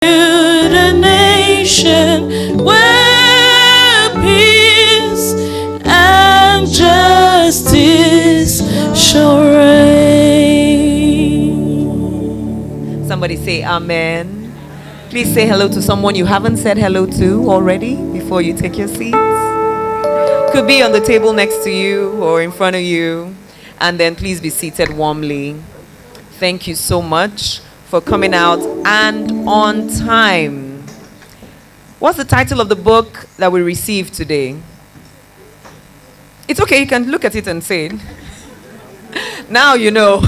build a nation where peace and justice shall reign. Somebody say amen. Please say hello to someone you haven't said hello to already before you take your seats. Could be on the table next to you or in front of you. And then please be seated warmly. Thank you so much for coming out and on time. What's the title of the book that we received today? It's okay, you can look at it and say it. Now you know.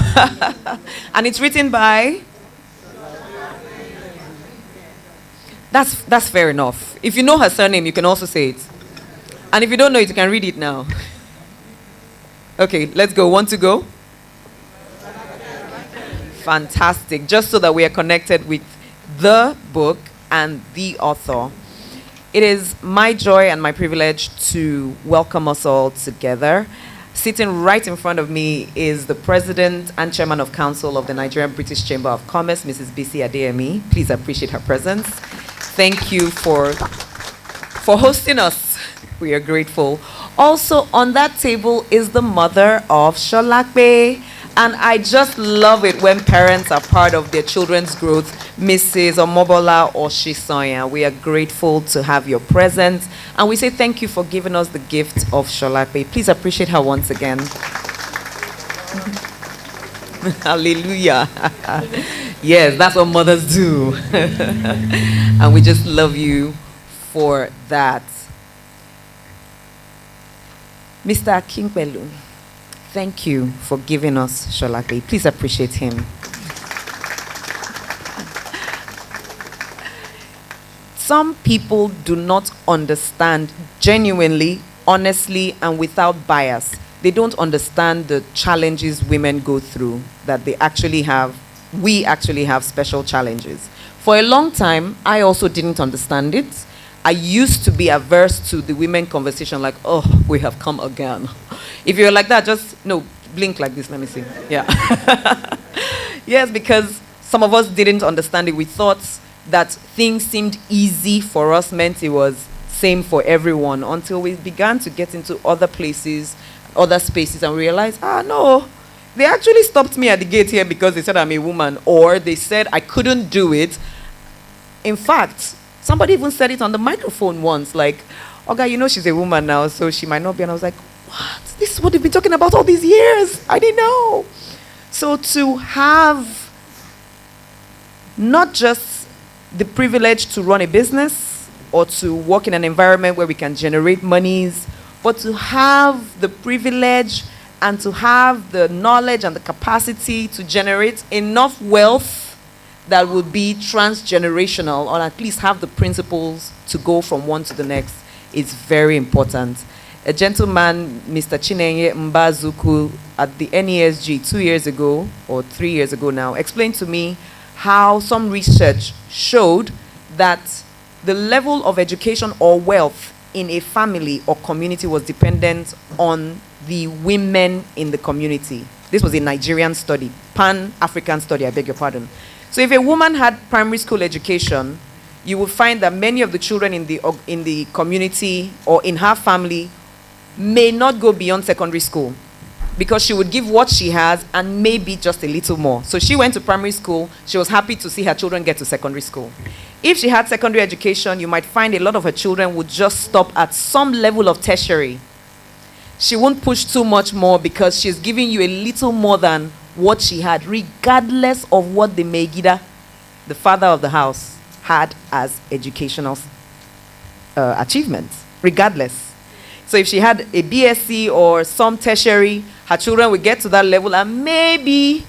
And it's written by? That's fair enough. If you know her surname, you can also say it. And if you don't know it, you can read it now. Okay, let's go. Want to go? Fantastic. Just so that we are connected with the book and the author. It is my joy and my privilege to welcome us all together. Sitting right in front of me is the President and Chairman of Council of the Nigerian British Chamber of Commerce, Mrs. Bisi Adeyemi. Please appreciate her presence. Thank you for hosting us. We are grateful. Also on that table is the mother of Sholakbe. And I just love it when parents are part of their children's growth, Mrs. Omobola or Shisonya. We are grateful to have your presence. And we say thank you for giving us the gift of Sholakbe. Please appreciate her once again. Hallelujah. Yes, that's what mothers do. And we just love you for that. Mr. Akínpẹ̀lú, thank you for giving us Sholakbe. Please appreciate him. Some people do not understand genuinely, honestly, and without bias. They don't understand the challenges women go through, that they actually have. We actually have special challenges. For a long time, I also didn't understand it. I used to be averse to the women conversation, like, oh, we have come again. If you're like that, just, no, blink like this, let me see. Yeah. Yes, because some of us didn't understand it. We thought that things seemed easy for us, meant it was same for everyone, until we began to get into other places, other spaces, and realized, no, they actually stopped me at the gate here because they said I'm a woman, or they said I couldn't do it. In fact, somebody even said it on the microphone once, like, okay, you know she's a woman now, so she might not be. And I was like, what? This is what they've been talking about all these years. I didn't know. So to have not just the privilege to run a business or to work in an environment where we can generate monies, but to have the privilege and to have the knowledge and the capacity to generate enough wealth that would be transgenerational, or at least have the principles to go from one to the next, is very important. A gentleman, Mr. Chinenye Mbazuku, at the NESG 2 years ago, or 3 years ago now, explained to me how some research showed that the level of education or wealth in a family or community was dependent on the women in the community. This was a Nigerian study, Pan-African study, I beg your pardon. So if a woman had primary school education, you would find that many of the children in the community or in her family may not go beyond secondary school, because she would give what she has and maybe just a little more. So she went to primary school. She was happy to see her children get to secondary school. If she had secondary education, you might find a lot of her children would just stop at some level of tertiary. She won't push too much more because she's giving you a little more than what she had, regardless of what the Megida, the father of the house, had as educational achievements, regardless. So if she had a BSc or some tertiary, her children will get to that level and maybe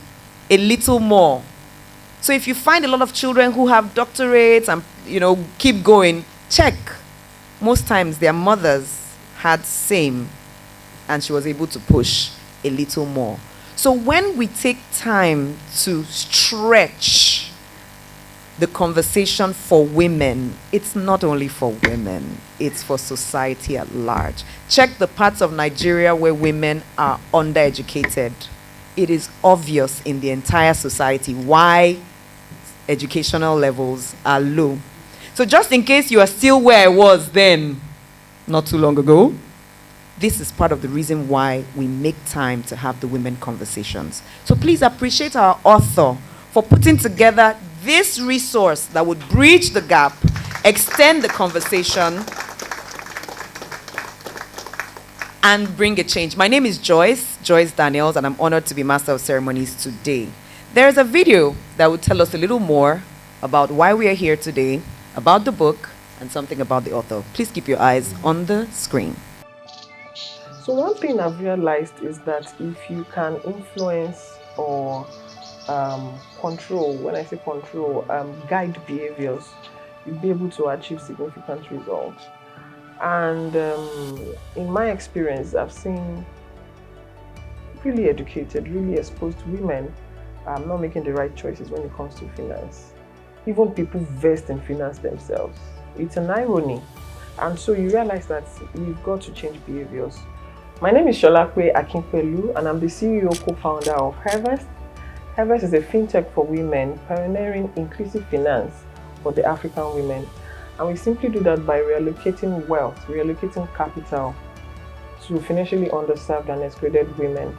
a little more. So if you find a lot of children who have doctorates and, keep going, check. Most times their mothers had same, and she was able to push a little more. So when we take time to stretch the conversation for women, it's not only for women, it's for society at large. Check the parts of Nigeria where women are undereducated. It is obvious in the entire society why educational levels are low. So just in case you are still where I was then, not too long ago, this is part of the reason why we make time to have the women conversations. So please appreciate our author for putting together this resource that would bridge the gap, extend the conversation, and bring a change. My name is Joyce Daniels, and I'm honored to be Master of Ceremonies today. There is a video that will tell us a little more about why we are here today, about the book, and something about the author. Please keep your eyes on the screen. So one thing I've realized is that if you can influence or control, when I say control, guide behaviors, you'll be able to achieve significant results. And in my experience, I've seen really educated, really exposed women not making the right choices when it comes to finance. Even people versed in finance themselves. It's an irony. And so you realize that we've got to change behaviors. My name is Sholakwe Akinpelu, and I'm the CEO co-founder of HerVest. HerVest is a fintech for women, pioneering inclusive finance for the African women. And we simply do that by reallocating wealth, reallocating capital to financially underserved and excluded women.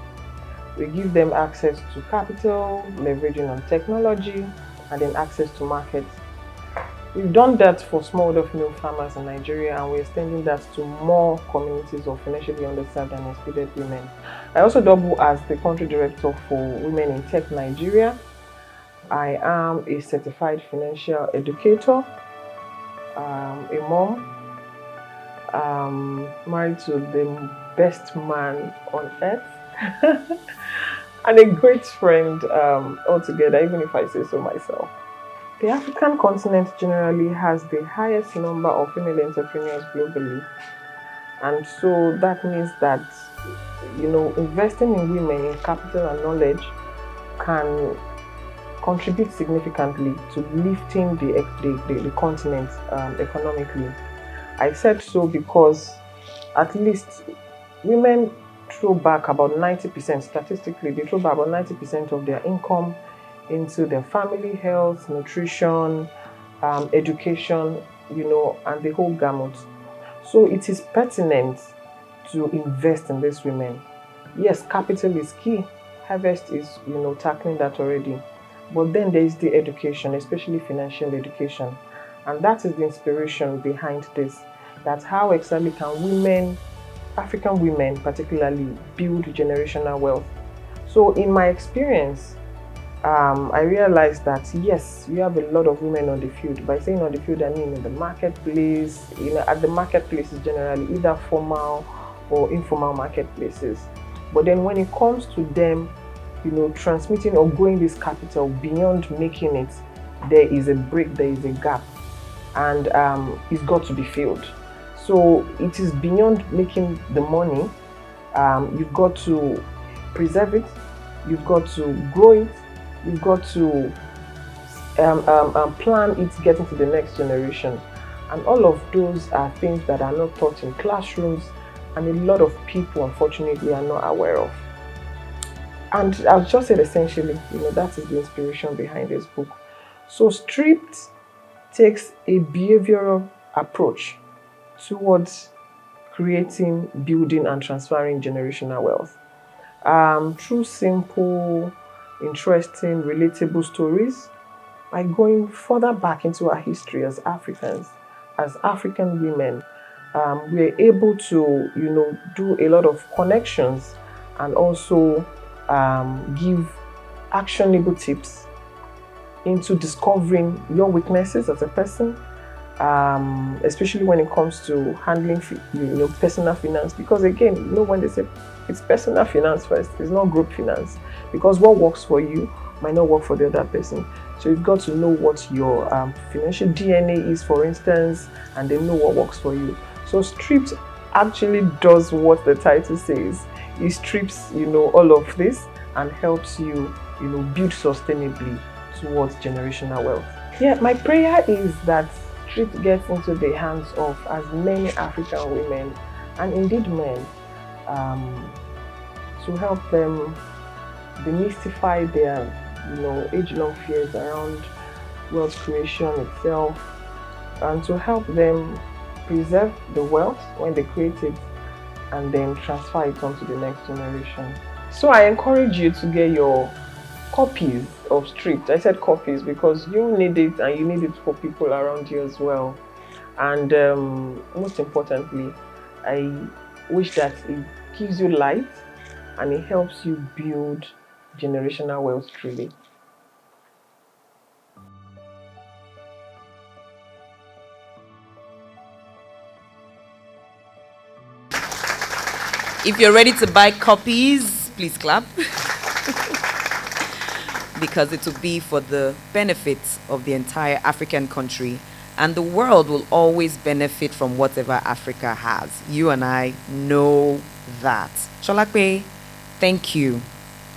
We give them access to capital, leveraging on technology, and then access to markets. We've done that for smallholder female farmers in Nigeria, and we're extending that to more communities of financially underserved and excluded women. I also double as the country director for Women in Tech Nigeria. I am a certified financial educator, a mom, married to the best man on earth, and a great friend altogether, even if I say so myself. The African continent generally has the highest number of female entrepreneurs globally. And so that means that, investing in women in capital and knowledge can contribute significantly to lifting the continent economically. I said so because at least women throw back about 90%, statistically, they throw back about 90% of their income into their family health, nutrition, education, and the whole gamut. So it is pertinent to invest in these women. Yes, capital is key. HerVest is, tackling that already. But then there is the education, especially financial education. And that is the inspiration behind this. That's how exactly can women, African women particularly, build generational wealth. So in my experience, I realized that yes, we have a lot of women on the field. By saying on the field, I mean in the marketplace. At the marketplaces generally, either formal or informal marketplaces. But then when it comes to them, transmitting or growing this capital beyond making it, there is a break, there is a gap, and it's got to be filled. So it is beyond making the money. You've got to preserve it. You've got to grow it. You've got to plan it getting to the next generation. And all of those are things that are not taught in classrooms, and a lot of people, unfortunately, are not aware of. And I'll just say essentially, that is the inspiration behind this book. So Stripped takes a behavioral approach towards creating, building, and transferring generational wealth. Through simple, interesting, relatable stories, by going further back into our history as Africans, as African women, we're able to, do a lot of connections and also give actionable tips into discovering your weaknesses as a person, especially when it comes to handling, personal finance. Because again, when they say it's personal finance first, it's not group finance. Because what works for you might not work for the other person. So you've got to know what your financial DNA is, for instance, and then know what works for you. So Stripped actually does what the title says. It strips, all of this and helps you, build sustainably towards generational wealth. Yeah, my prayer is that Stripped gets into the hands of as many African women and indeed men to help them demystify their, age-long fears around wealth creation itself, and to help them preserve the wealth when they create it and then transfer it on to the next generation. So I encourage you to get your copies of Strict. I said copies because you need it and you need it for people around you as well. And most importantly, I wish that it gives you light and it helps you build generational wealth truly. If you're ready to buy copies, please clap. Because it will be for the benefit of the entire African country. And the world will always benefit from whatever Africa has. You and I know that. Sholakwe, thank you,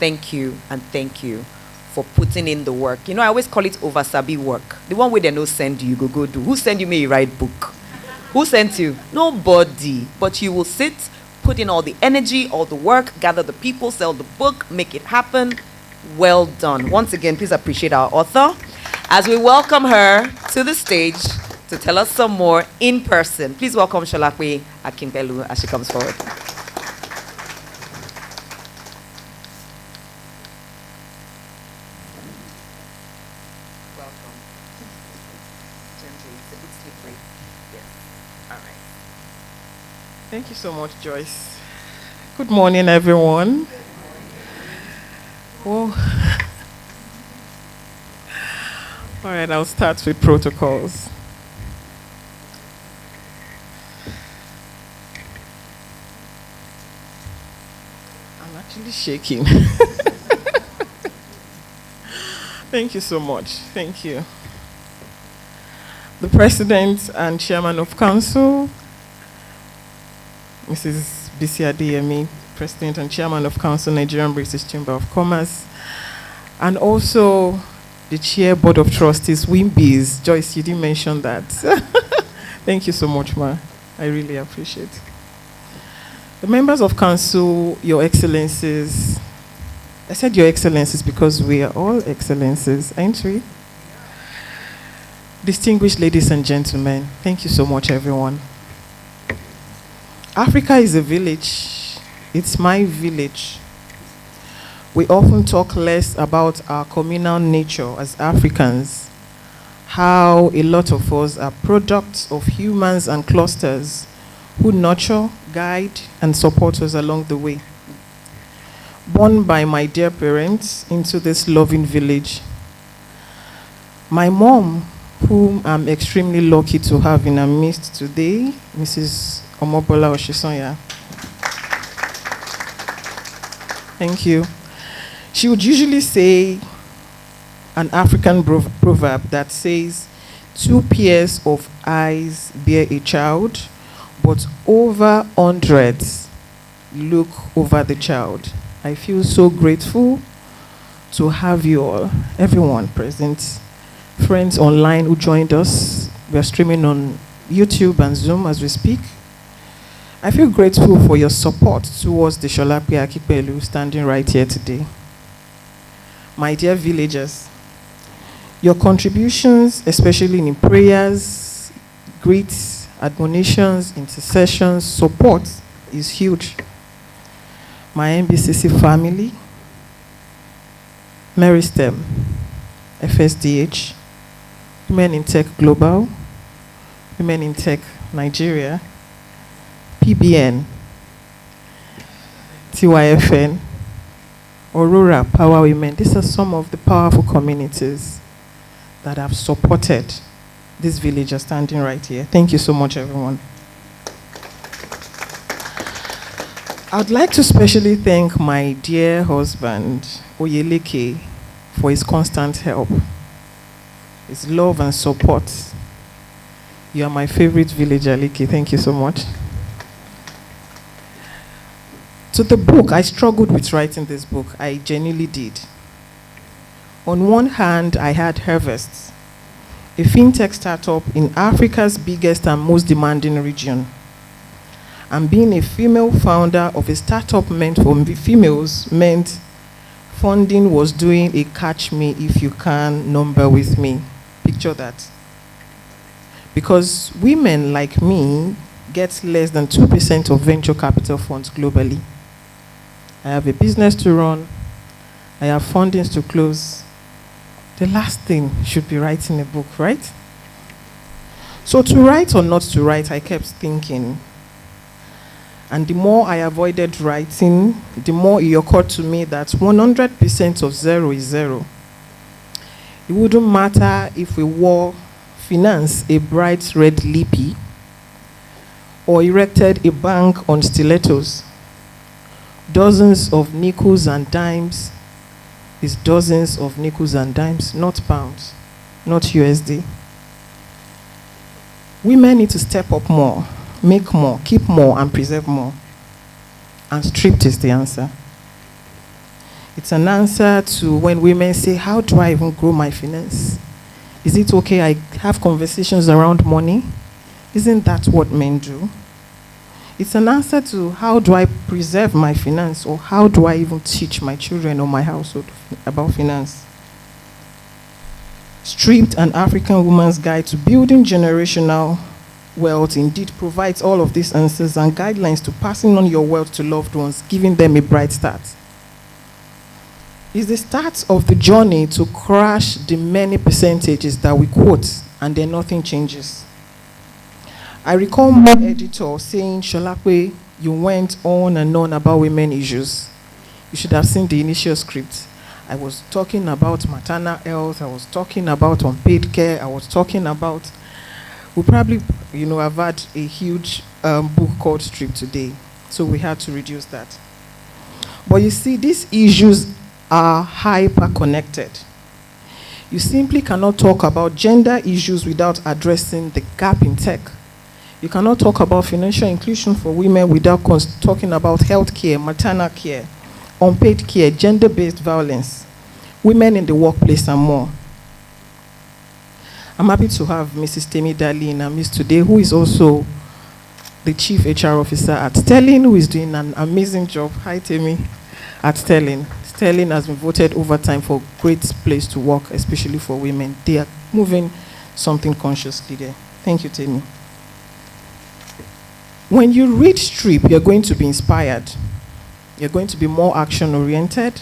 and thank you for putting in the work. You know, I always call it oversabi work. The one way they no send you, go do. Who send you may write book? Who sent you? Nobody. But you will sit, put in all the energy, all the work, gather the people, sell the book, make it happen. Well done. Once again, please appreciate our author as we welcome her to the stage to tell us some more in person. Please welcome Sholakwe Akimpelu as she comes forward. Welcome. Gently, it's a bit slippery. Yes. All right. Thank you so much, Joyce. Good morning, everyone. Well, all right, I'll start with protocols. I'm actually shaking. Thank you so much. Thank you. The President and Chairman of Council, Mrs. Bisi Adeyemi, President and Chairman of Council, Nigerian British Chamber of Commerce, and also the Chair Board of Trustees, Wimbies. Joyce, you didn't mention that. Thank you so much, Ma. I really appreciate it. The members of Council, Your Excellencies. I said Your Excellencies because we are all excellencies, ain't we? Distinguished ladies and gentlemen, thank you so much, everyone. Africa is a village. It's my village. We often talk less about our communal nature as Africans, how a lot of us are products of humans and clusters who nurture, guide, and support us along the way. Born by my dear parents into this loving village, my mom, whom I'm extremely lucky to have in our midst today, Mrs. Omobola Oshisonya. Thank you. She would usually say an African proverb that says, 2 pairs of eyes bear a child, but over hundreds look over the child. I feel so grateful to have you all, everyone present, friends online who joined us. We are streaming on YouTube and Zoom as we speak. I feel grateful for your support towards the Sholakwe Akipelu standing right here today. My dear villagers, your contributions, especially in prayers, greets, admonitions, intercessions, support is huge. My MBCC family, Meristem, FSDH, Women in Tech Global, Women in Tech Nigeria, PBN, TYFN, Aurora Power Women. These are some of the powerful communities that have supported this villager standing right here. Thank you so much, everyone. I'd like to specially thank my dear husband, Oyeleke, for his constant help, his love and support. You are my favorite villager, Leke. Thank you so much. So the book, I struggled with writing this book. I genuinely did. On one hand, I had HerVest, a fintech startup in Africa's biggest and most demanding region. And being a female founder of a startup meant for females meant funding was doing a catch me if you can number with me. picture that. Because women like me get less than 2% of venture capital funds globally. I have a business to run. I have fundings to close. The last thing should be writing a book, right? So to write or not to write, I kept thinking. And the more I avoided writing, the more it occurred to me that 100% of zero is zero. It wouldn't matter if we wore finance a bright red lippy or erected a bank on stilettos. Dozens of nickels and dimes is dozens of nickels and dimes, not pounds, not USD. Women need to step up more, make more, keep more, and preserve more. And stripped is the answer. It's an answer to when women say, how do I even grow my finance? Is it okay I have conversations around money? Isn't that what men do? It's an answer to how do I preserve my finance, or how do I even teach my children or my household about finance? Stripped, an African woman's guide to building generational wealth, indeed provides all of these answers and guidelines to passing on your wealth to loved ones, giving them a bright start. It's the start of the journey to crash the many percentages that we quote, and then nothing changes. I recall my editor saying, Sholakwe, you went on and on about women issues. You should have seen the initial script. I was talking about maternal health. I was talking about unpaid care. I was talking about, we probably, have had a huge book called Strip today. So we had to reduce that. But you see, these issues are hyper-connected. You simply cannot talk about gender issues without addressing the gap in tech. You cannot talk about financial inclusion for women without talking about health care, maternal care, unpaid care, gender-based violence, women in the workplace, and more. I'm happy to have Mrs. Temi Dali in our midst today, who is also the Chief HR Officer at Sterling, who is doing an amazing job. Hi, Temi, at Sterling. Sterling has been voted over time for a great place to work, especially for women. They are moving something consciously there. Thank you, Temi. When you read Strip, you're going to be inspired. You're going to be more action-oriented.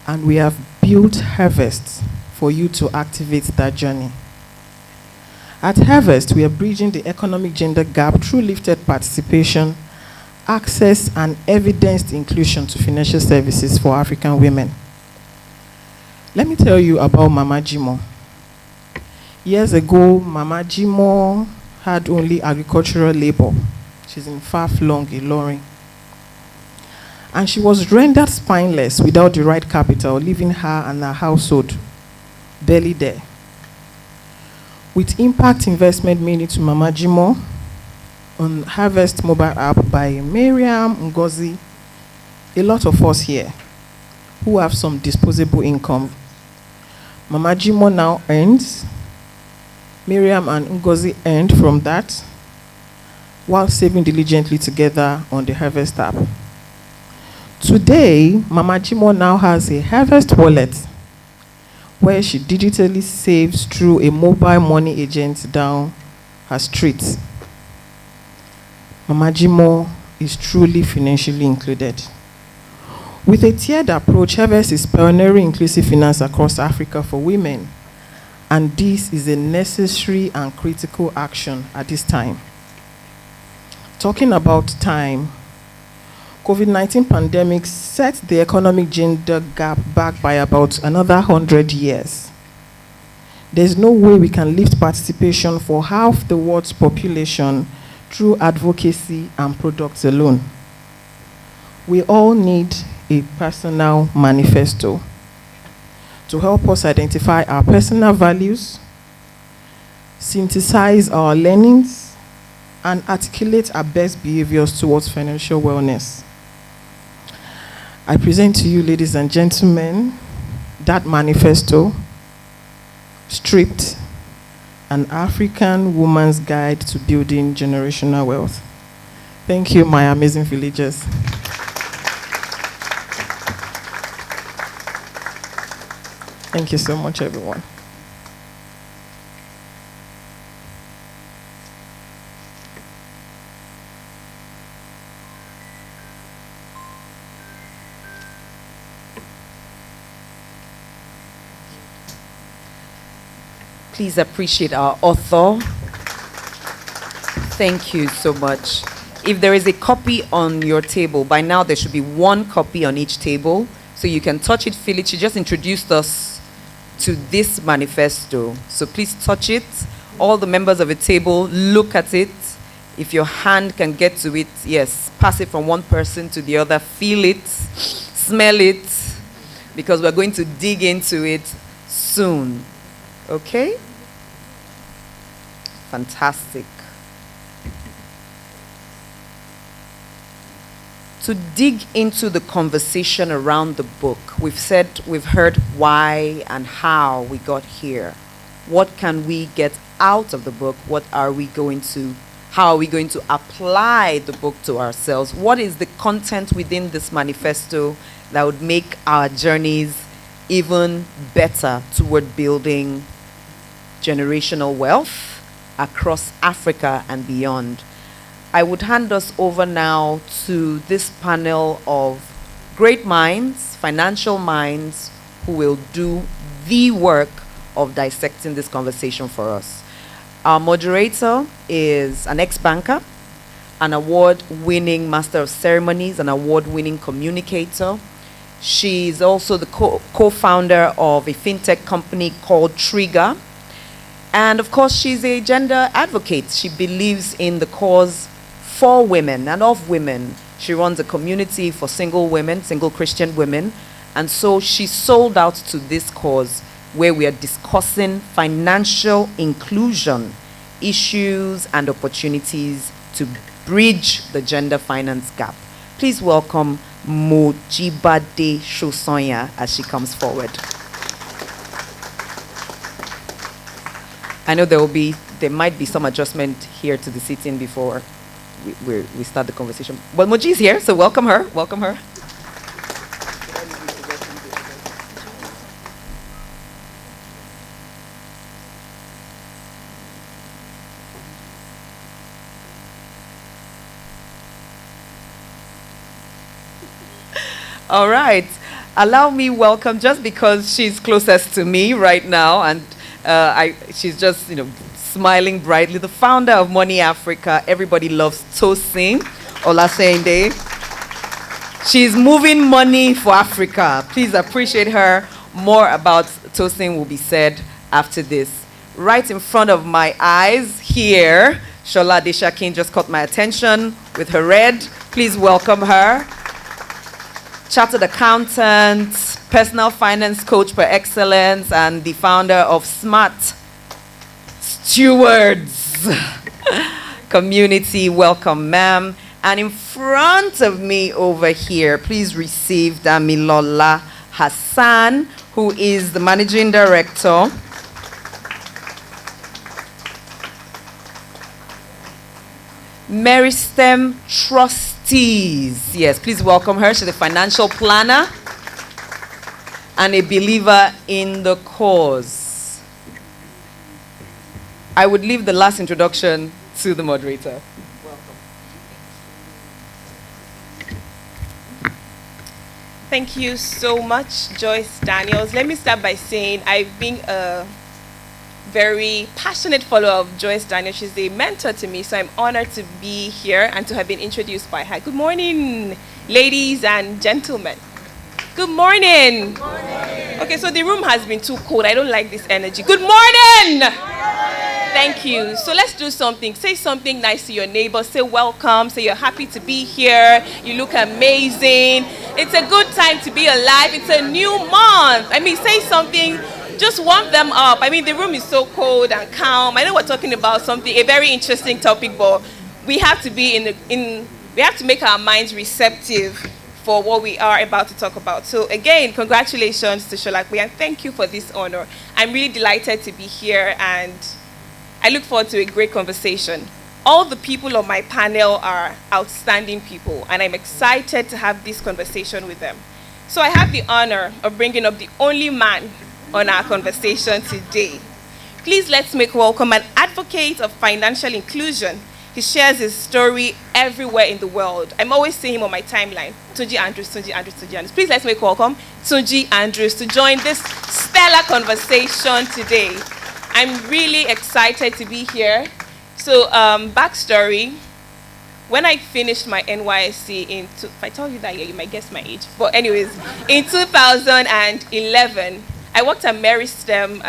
And we have built HerVest for you to activate that journey. At HerVest, we are bridging the economic gender gap through lifted participation, access, and evidenced inclusion to financial services for African women. Let me tell you about Mama Jimo. Years ago, Mama Jimo had only agricultural labor. She's in far-flung Ilorin. And she was rendered spineless without the right capital, leaving her and her household barely there. With impact investment made into Mama Jimo on HerVest mobile app by Miriam Ngozi, a lot of us here who have some disposable income. Mama Jimo now earns, Miriam and Ngozi earned from that, while saving diligently together on the HerVest app. Today, Mama Jimo now has a HerVest wallet where she digitally saves through a mobile money agent down her street. Mama Jimo is truly financially included. With a tiered approach, HerVest is pioneering inclusive finance across Africa for women. And this is a necessary and critical action at this time. Talking about time, COVID-19 pandemic set the economic gender gap back by about another 100 years. There's no way we can lift participation for half the world's population through advocacy and products alone. We all need a personal manifesto to help us identify our personal values, synthesize our learnings, and articulate our best behaviors towards financial wellness. I present to you, ladies and gentlemen, that manifesto, Stripped, an African woman's guide to building generational wealth. Thank you, my amazing villagers. Thank you so much, everyone. Please appreciate our author. Thank you so much. If there is a copy on your table, by now there should be one copy on each table, so you can touch it, feel it. She just introduced us to this manifesto, so please touch it. All the members of the table, look at it. If your hand can get to it, yes, pass it from one person to the other, feel it, smell it, because we're going to dig into it soon. Okay? Fantastic. To dig into the conversation around the book, we've heard why and how we got here. What can we get out of the book? How are we going to apply the book to ourselves? What is the content within this manifesto that would make our journeys even better toward building generational wealth across Africa and beyond? I would hand us over now to this panel of great minds, financial minds, who will do the work of dissecting this conversation for us. Our moderator is an ex-banker, an award-winning master of ceremonies, an award-winning communicator. She's also the co-founder of a fintech company called Trigger. And of course, she's a gender advocate. She believes in the cause for women and of women. She runs a community for single women, single Christian women. And so she sold out to this cause, where we are discussing financial inclusion, issues and opportunities to bridge the gender finance gap. Please welcome Mojibade Shosonya as she comes forward. I know there might be some adjustment here to the seating before we start the conversation. But Moji is here, so welcome her. Welcome her. All right. Allow me welcome, just because she's closest to me right now, and she's just, smiling brightly, the founder of Money Africa. Everybody loves Tosin Olasende. She's moving money for Africa. Please appreciate her. More about Tosin will be said after this. Right in front of my eyes here, Shola Deshakin just caught my attention with her red. Please welcome her. Chartered accountant, personal finance coach per excellence, and the founder of Smart Stewards Community. Welcome, ma'am. And in front of me over here, please receive Damilola Hassan, who is the managing director Meristem Trustees. Yes, please welcome her. She's a financial planner and a believer in the cause. I would leave the last introduction to the moderator. Welcome. Thank you so much, Joyce Daniels. Let me start by saying I've been a very passionate follower of Joyce Daniels. She's a mentor to me, so I'm honored to be here and to have been introduced by her. Good morning, ladies and gentlemen. Good morning. Good morning. Okay, so the room has been too cold. I don't like this energy. Good morning. Good morning. Thank you. So let's do something. Say something nice to your neighbor. Say welcome. Say you're happy to be here. You look amazing. It's a good time to be alive. It's a new month. Say something. Just warm them up. The room is so cold and calm. I know we're talking about a very interesting topic, but we have to be we have to make our minds receptive for what we are about to talk about. So again, congratulations to Sholakwe, and thank you for this honor. I'm really delighted to be here, and I look forward to a great conversation. All the people on my panel are outstanding people, and I'm excited to have this conversation with them. So I have the honor of bringing up the only man on our conversation today. Please let's make welcome an advocate of financial inclusion. He shares his story everywhere in the world. I'm always seeing him on my timeline. Tunji Andrews. Please let's make welcome Tunji Andrews to join this stellar conversation today. I'm really excited to be here. So, backstory. When I finished my NYSC if I tell you that, yeah, you might guess my age. But anyways, in 2011, I worked at Meristem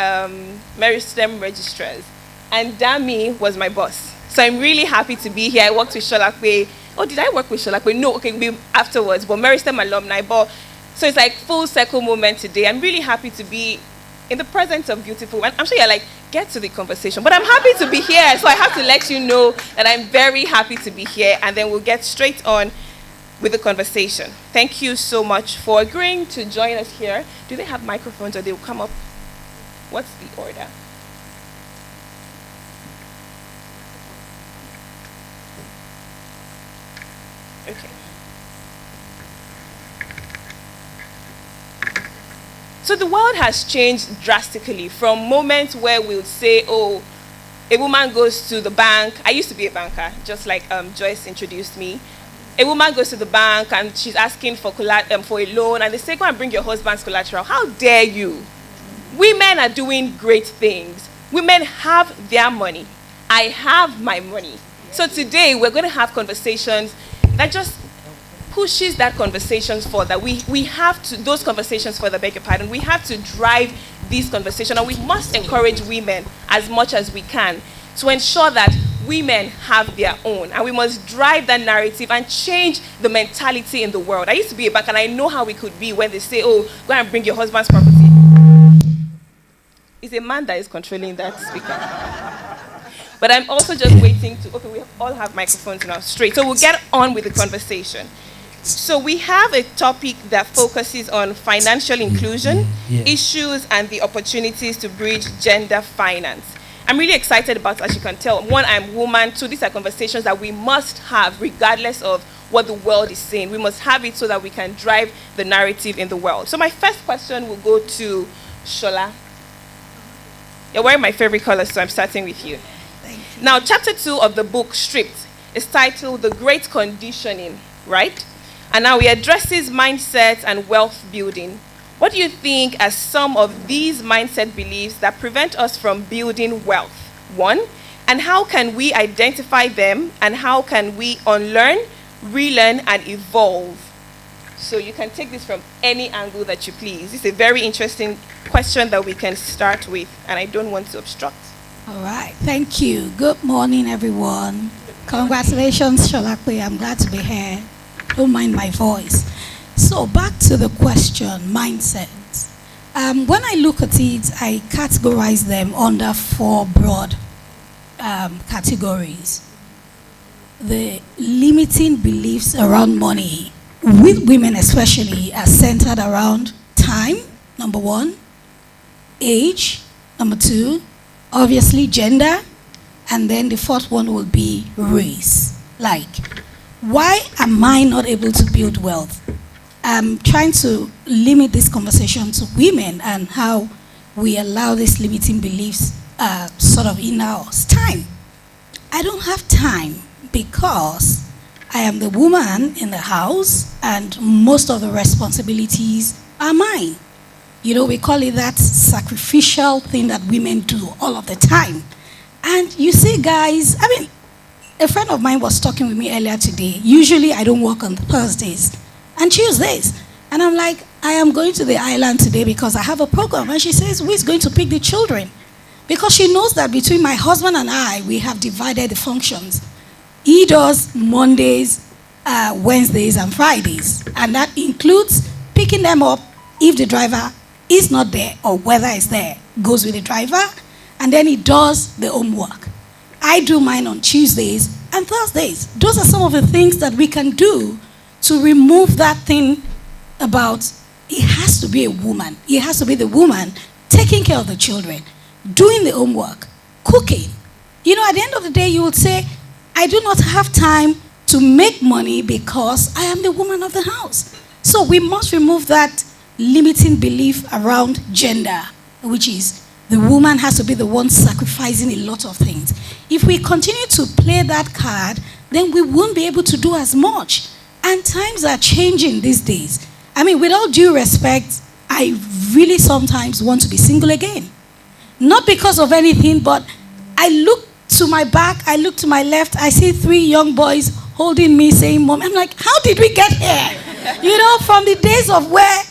Registrars, and Dami was my boss. So I'm really happy to be here. I worked with Sholakwe. Oh, did I work with Sholakwe? No, okay, we afterwards. But Meristem alumni. So it's like full circle moment today. I'm really happy to be in the presence of beautiful. And I'm sure you're like, get to the conversation. But I'm happy to be here. So I have to let you know that I'm very happy to be here. And then we'll get straight on with the conversation. Thank you so much for agreeing to join us here. Do they have microphones or they will come up? What's the order? Okay. So the world has changed drastically from moments where we'll say, oh, a woman goes to the bank. I used to be a banker, just like Joyce introduced me. A woman goes to the bank and she's asking for a loan, and they say, go and bring your husband's collateral. How dare you? Women are doing great things. Women have their money. I have my money. So today we're going to have conversations that just pushes that conversations further. We have to, those conversations further, beg your pardon, we have to drive these conversations, and we must encourage women as much as we can to ensure that women have their own, and we must drive that narrative and change the mentality in the world. I used to be a bank, and I know how it could be when they say, oh, go and bring your husband's property. It's a man that is controlling that speaker. But I'm also just waiting to, okay, we all have microphones now straight. So we'll get on with the conversation. So we have a topic that focuses on financial inclusion, issues, and the opportunities to bridge gender finance. I'm really excited about, as you can tell, one, I'm woman, two, these are conversations that we must have regardless of what the world is saying. We must have it so that we can drive the narrative in the world. So my first question will go to Shola. You're wearing my favorite color, so I'm starting with you. Thank you. Now, chapter 2 of the book, Stripped, is titled The Great Conditioning, right? And now it addresses mindset and wealth building. What do you think are some of these mindset beliefs that prevent us from building wealth? One, and how can we identify them, and how can we unlearn, relearn, and evolve? So you can take this from any angle that you please. This is a very interesting question that we can start with, and I don't want to obstruct. All right, thank you. Good morning, everyone. Congratulations, Sholakwe. I'm glad to be here. Don't mind my voice. So back to the question, mindsets. When I look at it, I categorize them under 4 broad categories. The limiting beliefs around money, with women especially, are centered around time, number 1, age, number 2, obviously gender, and then the 4th one will be race. Like, why am I not able to build wealth? I'm trying to limit this conversation to women and how we allow these limiting beliefs sort of in us. Time. I don't have time because I am the woman in the house and most of the responsibilities are mine. You know, we call it that sacrificial thing that women do all of the time. And you see, guys, I mean, a friend of mine was talking with me earlier today. Usually I don't work on Thursdays and Tuesdays. And I'm like, I am going to the island today because I have a program. And she says, who is going to pick the children? Because she knows that between my husband and I, we have divided the functions. He does Mondays, Wednesdays, and Fridays. And that includes picking them up if the driver is not there or whether is there, goes with the driver. And then he does the homework. I do mine on Tuesdays and Thursdays. Those are some of the things that we can do to remove that thing about it has to be a woman. It has to be the woman taking care of the children, doing the homework, cooking. You know, at the end of the day, you would say, I do not have time to make money because I am the woman of the house. So we must remove that limiting belief around gender, which is the woman has to be the one sacrificing a lot of things. If we continue to play that card, then we won't be able to do as much. And times are changing these days. I mean, with all due respect, I really sometimes want to be single again. Not because of anything, but I look to my back, I look to my left, I see 3 young boys holding me saying, Mom. I'm like, how did we get here? You know, from the days of where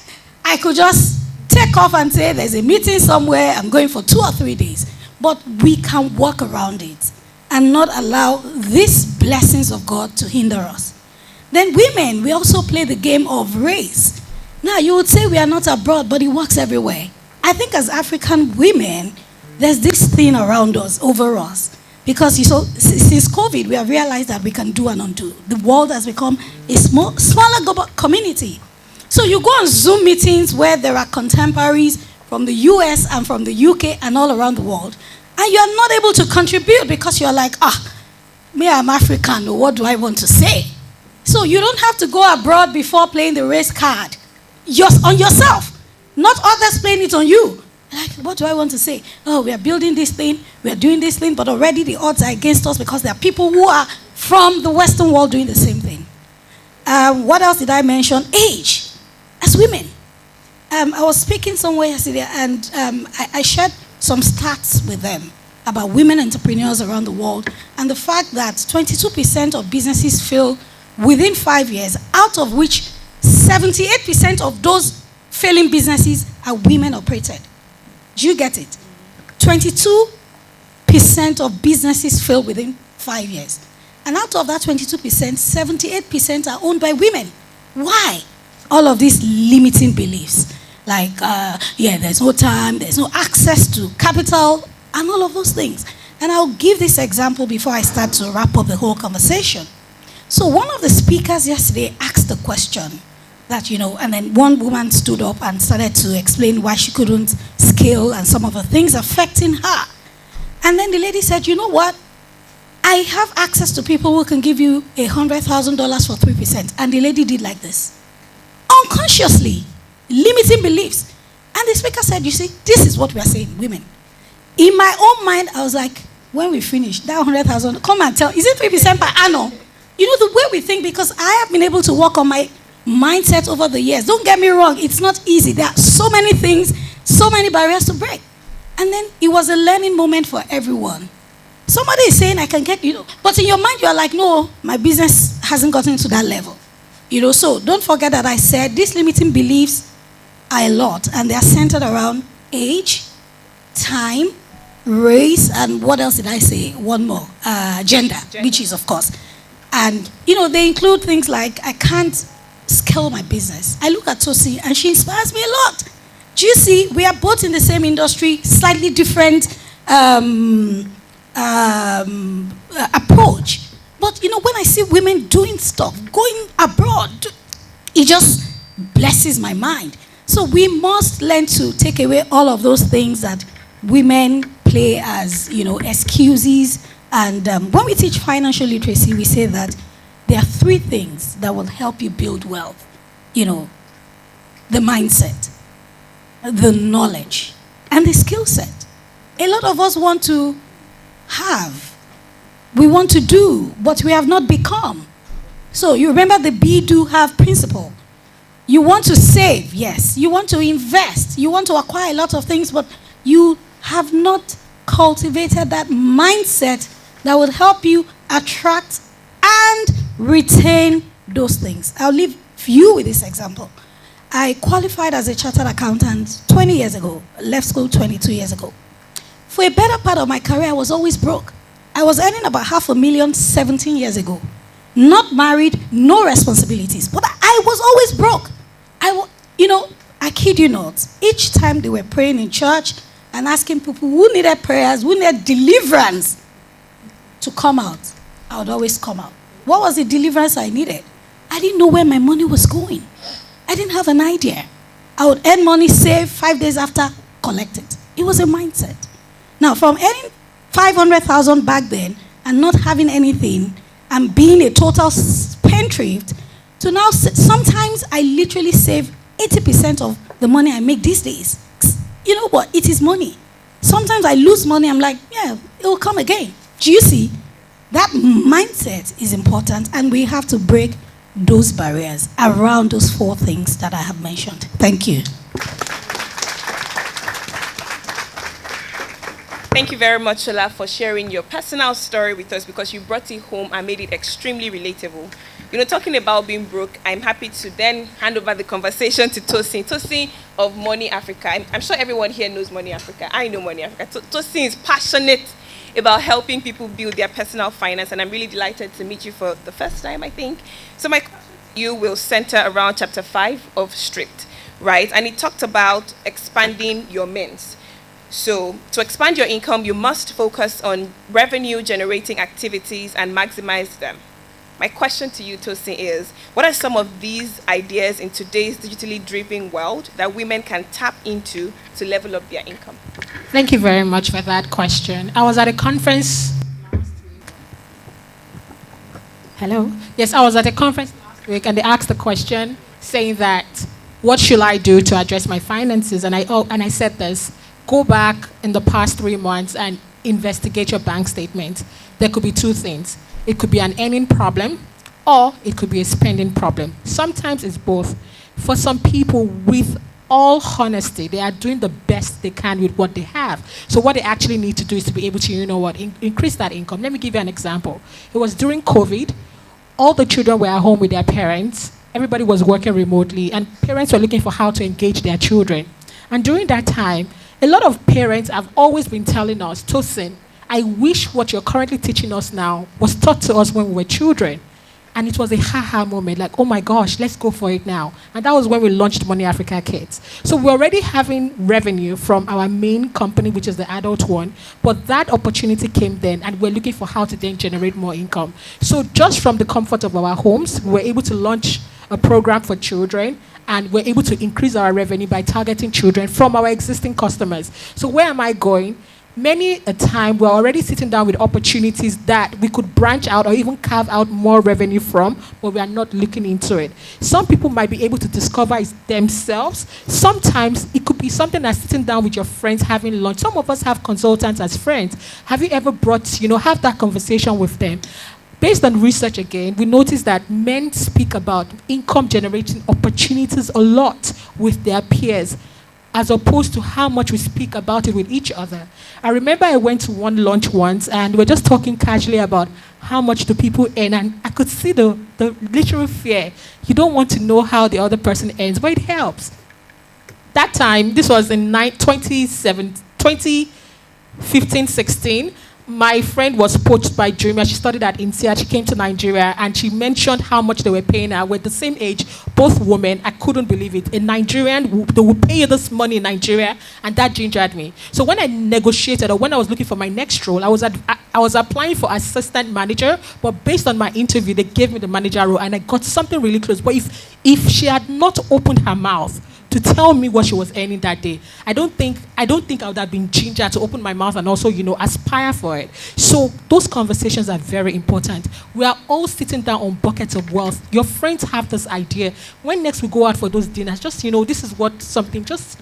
I could just take off and say, there's a meeting somewhere, I'm going for 2 or 3 days. But we can work around it and not allow these blessings of God to hinder us. Then women, we also play the game of race. Now, you would say we are not abroad, but it works everywhere. I think as African women, there's this thing around us, over us. Because since COVID, we have realized that we can do and undo. The world has become a smaller global community. So you go on Zoom meetings where there are contemporaries from the US and from the UK and all around the world. And you are not able to contribute because you're like, me, I'm African, or what do I want to say? So you don't have to go abroad before playing the race card. Just on yourself. Not others playing it on you. Like, what do I want to say? Oh, we are building this thing, we are doing this thing, but already the odds are against us because there are people who are from the Western world doing the same thing. What else did I mention? Age. As women. I was speaking somewhere yesterday and I shared some stats with them about women entrepreneurs around the world and the fact that 22% of businesses fail within 5 years, out of which 78% of those failing businesses are women operated. Do you get it? 22% of businesses fail within 5 years. And out of that 22%, 78% are owned by women. Why? All of these limiting beliefs. Like, there's no time, there's no access to capital, and all of those things. And I'll give this example before I start to wrap up the whole conversation. So one of the speakers yesterday asked the question that, and then one woman stood up and started to explain why she couldn't scale and some of the things affecting her. And then the lady said, you know what? I have access to people who can give you $100,000 for 3%. And the lady did like this. Unconsciously, limiting beliefs. And the speaker said, you see, this is what we are saying, women. In my own mind, I was like, when we finish, that 100,000, come and tell, is it 3% per annum? You know, the way we think, because I have been able to work on my mindset over the years. Don't get me wrong, it's not easy. There are so many things, so many barriers to break. And then it was a learning moment for everyone. Somebody is saying, I can get, but in your mind, you are like, no, my business hasn't gotten to that level. So don't forget that I said these limiting beliefs are a lot, and they are centered around age, time, race, and what else did I say? One more, gender, which is, of course. And, they include things like, I can't scale my business. I look at Tosi, and she inspires me a lot. Do you see, we are both in the same industry, slightly different approach. But, when I see women doing stuff, going abroad, it just blesses my mind. So we must learn to take away all of those things that women play as, excuses. And when we teach financial literacy, we say that there are 3 things that will help you build wealth. The mindset, the knowledge, and the skill set. A lot of us want to have. We want to do, but we have not become. So you remember the be, do, have principle. You want to save, yes. You want to invest. You want to acquire a lot of things, but you have not cultivated that mindset that will help you attract and retain those things. I'll leave you with this example. I qualified as a chartered accountant 20 years ago, left school 22 years ago. For a better part of my career, I was always broke. I was earning about $500,000 17 years ago. Not married, no responsibilities, but I was always broke. I kid you not, each time they were praying in church and asking people who needed prayers, who needed deliverance to come out, I would always come out. What was the deliverance I needed? I didn't know where my money was going. I didn't have an idea. I would earn money, save, 5 days after, collect it. It was a mindset. Now, from earning 500,000 back then and not having anything and being a total spendthrift to now, sometimes I literally save 80% of the money I make these days. You know what? It is money. Sometimes I lose money. I'm like, yeah, it will come again. Do you see? That mindset is important, and we have to break those barriers around those 4 things that I have mentioned. Thank you. Thank you very much, Shola, for sharing your personal story with us because you brought it home and made it extremely relatable. Talking about being broke, I'm happy to then hand over the conversation to Tosin. Tosin of Money Africa. I'm sure everyone here knows Money Africa. I know Money Africa. Tosin is passionate about helping people build their personal finance, and I'm really delighted to meet you for the first time, I think. So my question to you will center around chapter 5 of Stripped, right? And it talked about expanding your means. So to expand your income, you must focus on revenue generating activities and maximize them. My question to you, Tosin, is what are some of these ideas in today's digitally driven world that women can tap into to level up their income? Thank you very much for that question. I was at a conference. Hello? Yes, I was at a conference last week and they asked the question saying that, what should I do to address my finances? And I said this, go back in the past 3 months and investigate your bank statement. There could be 2 things. It could be an earning problem or it could be a spending problem. Sometimes it's both. For some people, with all honesty, they are doing the best they can with what they have. So what they actually need to do is to be able to, increase that income. Let me give you an example. It was during COVID. All the children were at home with their parents. Everybody was working remotely, and parents were looking for how to engage their children. And during that time, a lot of parents have always been telling us, Tosin, I wish what you're currently teaching us now was taught to us when we were children. And it was a ha-ha moment, like, oh my gosh, let's go for it now. And that was when we launched Money Africa Kids. So we're already having revenue from our main company, which is the adult one. But that opportunity came then, and we're looking for how to then generate more income. So just from the comfort of our homes, we were able to launch a program for children, and we're able to increase our revenue by targeting children from our existing customers. So where am I going? Many a time, we're already sitting down with opportunities that we could branch out or even carve out more revenue from, but we are not looking into it. Some people might be able to discover it themselves. Sometimes it could be something that's sitting down with your friends having lunch. Some of us have consultants as friends. Have you ever have that conversation with them? Based on research again, we noticed that men speak about income generating opportunities a lot with their peers, as opposed to how much we speak about it with each other. I remember I went to one lunch once and we're just talking casually about how much do people earn, and I could see the literal fear. You don't want to know how the other person earns, but it helps. That time, this was in 2015-16, my friend was poached by Dreamer. She studied at INSEAD. She came to Nigeria and she mentioned how much they were paying her. We're the same age, both women. I couldn't believe it. A Nigerian, they would pay you this money in Nigeria, and that gingered me. So when I negotiated, or when I was looking for my next role, I was applying for assistant manager, but based on my interview, they gave me the manager role and I got something really close. But if she had not opened her mouth to tell me what she was earning that day, I don't think I would have been ginger to open my mouth and also, aspire for it. So those conversations are very important. We are all sitting down on buckets of wealth. Your friends have this idea. When next we go out for those dinners, just, this is what something, just,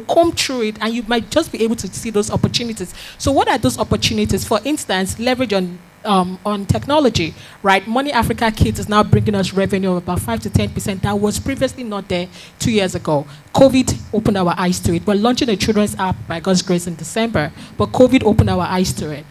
comb through it, and you might just be able to see those opportunities. So what are those opportunities? For instance, leverage on technology, right? Money Africa Kids is now bringing us revenue of about 5 to 10% that was previously not there 2 years ago. COVID opened our eyes to it. We're launching a children's app by God's grace in December, but COVID opened our eyes to it.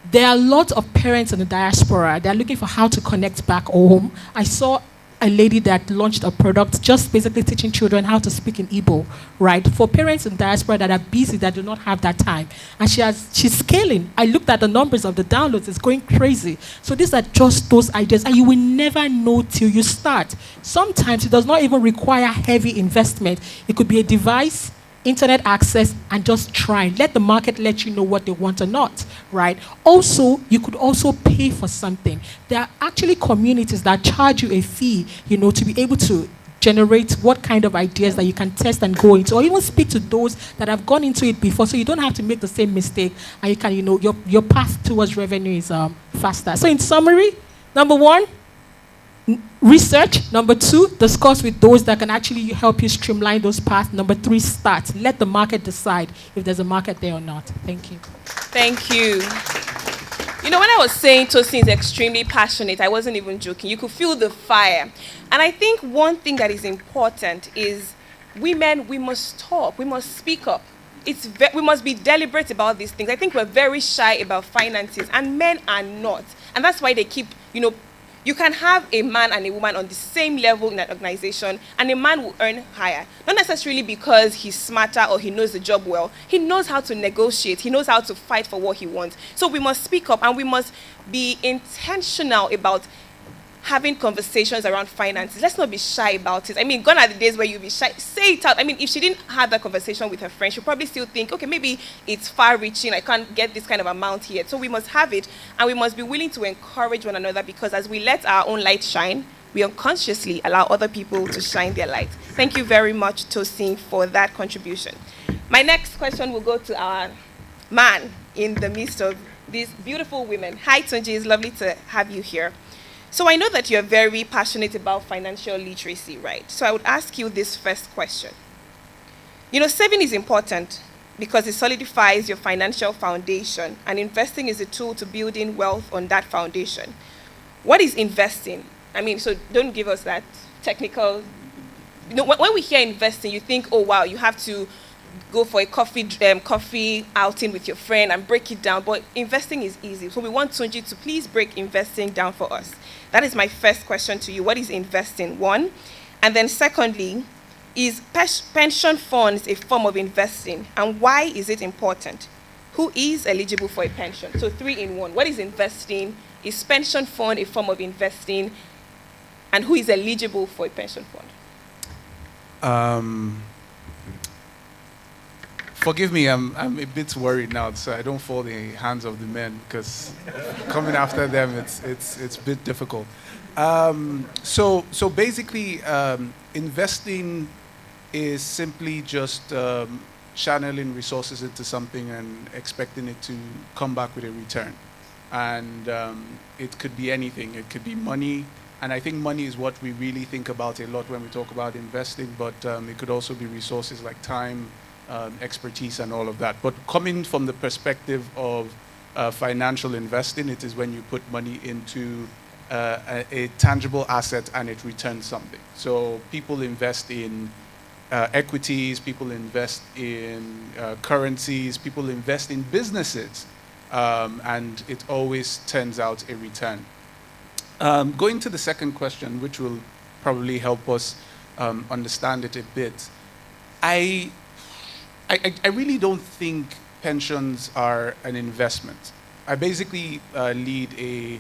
There are lots of parents in the diaspora. They're looking for how to connect back home. I saw a lady that launched a product just basically teaching children how to speak in Igbo, right? For parents in diaspora that are busy, that do not have that time. And she's scaling. I looked at the numbers of the downloads, it's going crazy. So these are just those ideas, and you will never know till you start. Sometimes it does not even require heavy investment. It could be a device, internet access, and just try. Let the market let you know what they want or not, right? Also, you could also pay for something. There are actually communities that charge you a fee, to be able to generate what kind of ideas that you can test and go into, or even speak to those that have gone into it before, so you don't have to make the same mistake, and you can, your path towards revenue is faster. So in summary, number 1, research. Number 2, discuss with those that can actually help you streamline those paths. Number 3, start. Let the market decide if there's a market there or not. Thank you. Thank you. When I was saying Tosin is extremely passionate, I wasn't even joking. You could feel the fire. And I think one thing that is important is women, we must talk. We must speak up. we must be deliberate about these things. I think we're very shy about finances, and men are not. And that's why they keep, you can have a man and a woman on the same level in an organization, and a man will earn higher. Not necessarily because he's smarter or he knows the job well. He knows how to negotiate. He knows how to fight for what he wants. So we must speak up, and we must be intentional about having conversations around finances. Let's not be shy about it. I mean, gone are the days where you be shy. Say it out. I mean, if she didn't have that conversation with her friend, she'll probably still think, okay, maybe it's far-reaching. I can't get this kind of amount here. So we must have it, and we must be willing to encourage one another, because as we let our own light shine, we unconsciously allow other people to shine their light. Thank you very much, Tosin, for that contribution. My next question will go to our man in the midst of these beautiful women. Hi, Tunji. It's lovely to have you here. So I know that you're very passionate about financial literacy, right? So I would ask you this first question. Saving is important because it solidifies your financial foundation, and investing is a tool to building wealth on that foundation. What is investing? I mean, so don't give us that technical. When we hear investing, you think, oh, wow, you have to go for a coffee outing with your friend and break it down. But investing is easy. So we want Tunji to please break investing down for us. That is my first question to you. What is investing? One. And then secondly, is pension funds a form of investing? And why is it important? Who is eligible for a pension? So 3 in 1. What is investing? Is pension fund a form of investing? And who is eligible for a pension fund? Forgive me, I'm a bit worried now, so I don't fall in the hands of the men, because coming after them, it's a bit difficult. So basically, investing is simply just channeling resources into something and expecting it to come back with a return. And it could be anything. It could be money. And I think money is what we really think about a lot when we talk about investing, but it could also be resources like time, expertise, and all of that. But coming from the perspective of financial investing, it is when you put money into a tangible asset and it returns something. So people invest in equities, people invest in currencies, people invest in businesses, and it always turns out a return. Going to the second question, which will probably help us understand it a bit, I really don't think pensions are an investment. I basically lead a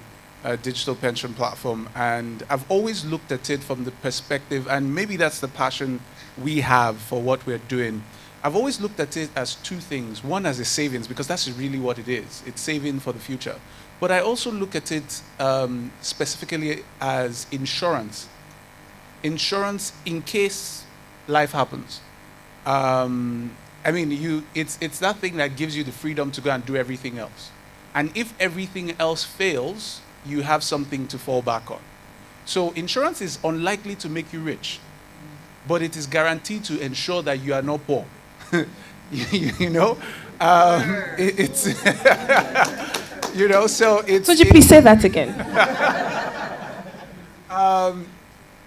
digital pension platform, and I've always looked at it from the perspective, and maybe that's the passion we have for what we're doing. I've always looked at it as 2 things. One, as a savings, because that's really what it is. It's saving for the future. But I also look at it specifically as insurance. Insurance in case life happens. I mean, it's that thing that gives you the freedom to go and do everything else. And if everything else fails, you have something to fall back on. So insurance is unlikely to make you rich, but it is guaranteed to ensure that you are not poor. It's so it's. Would you please say that again?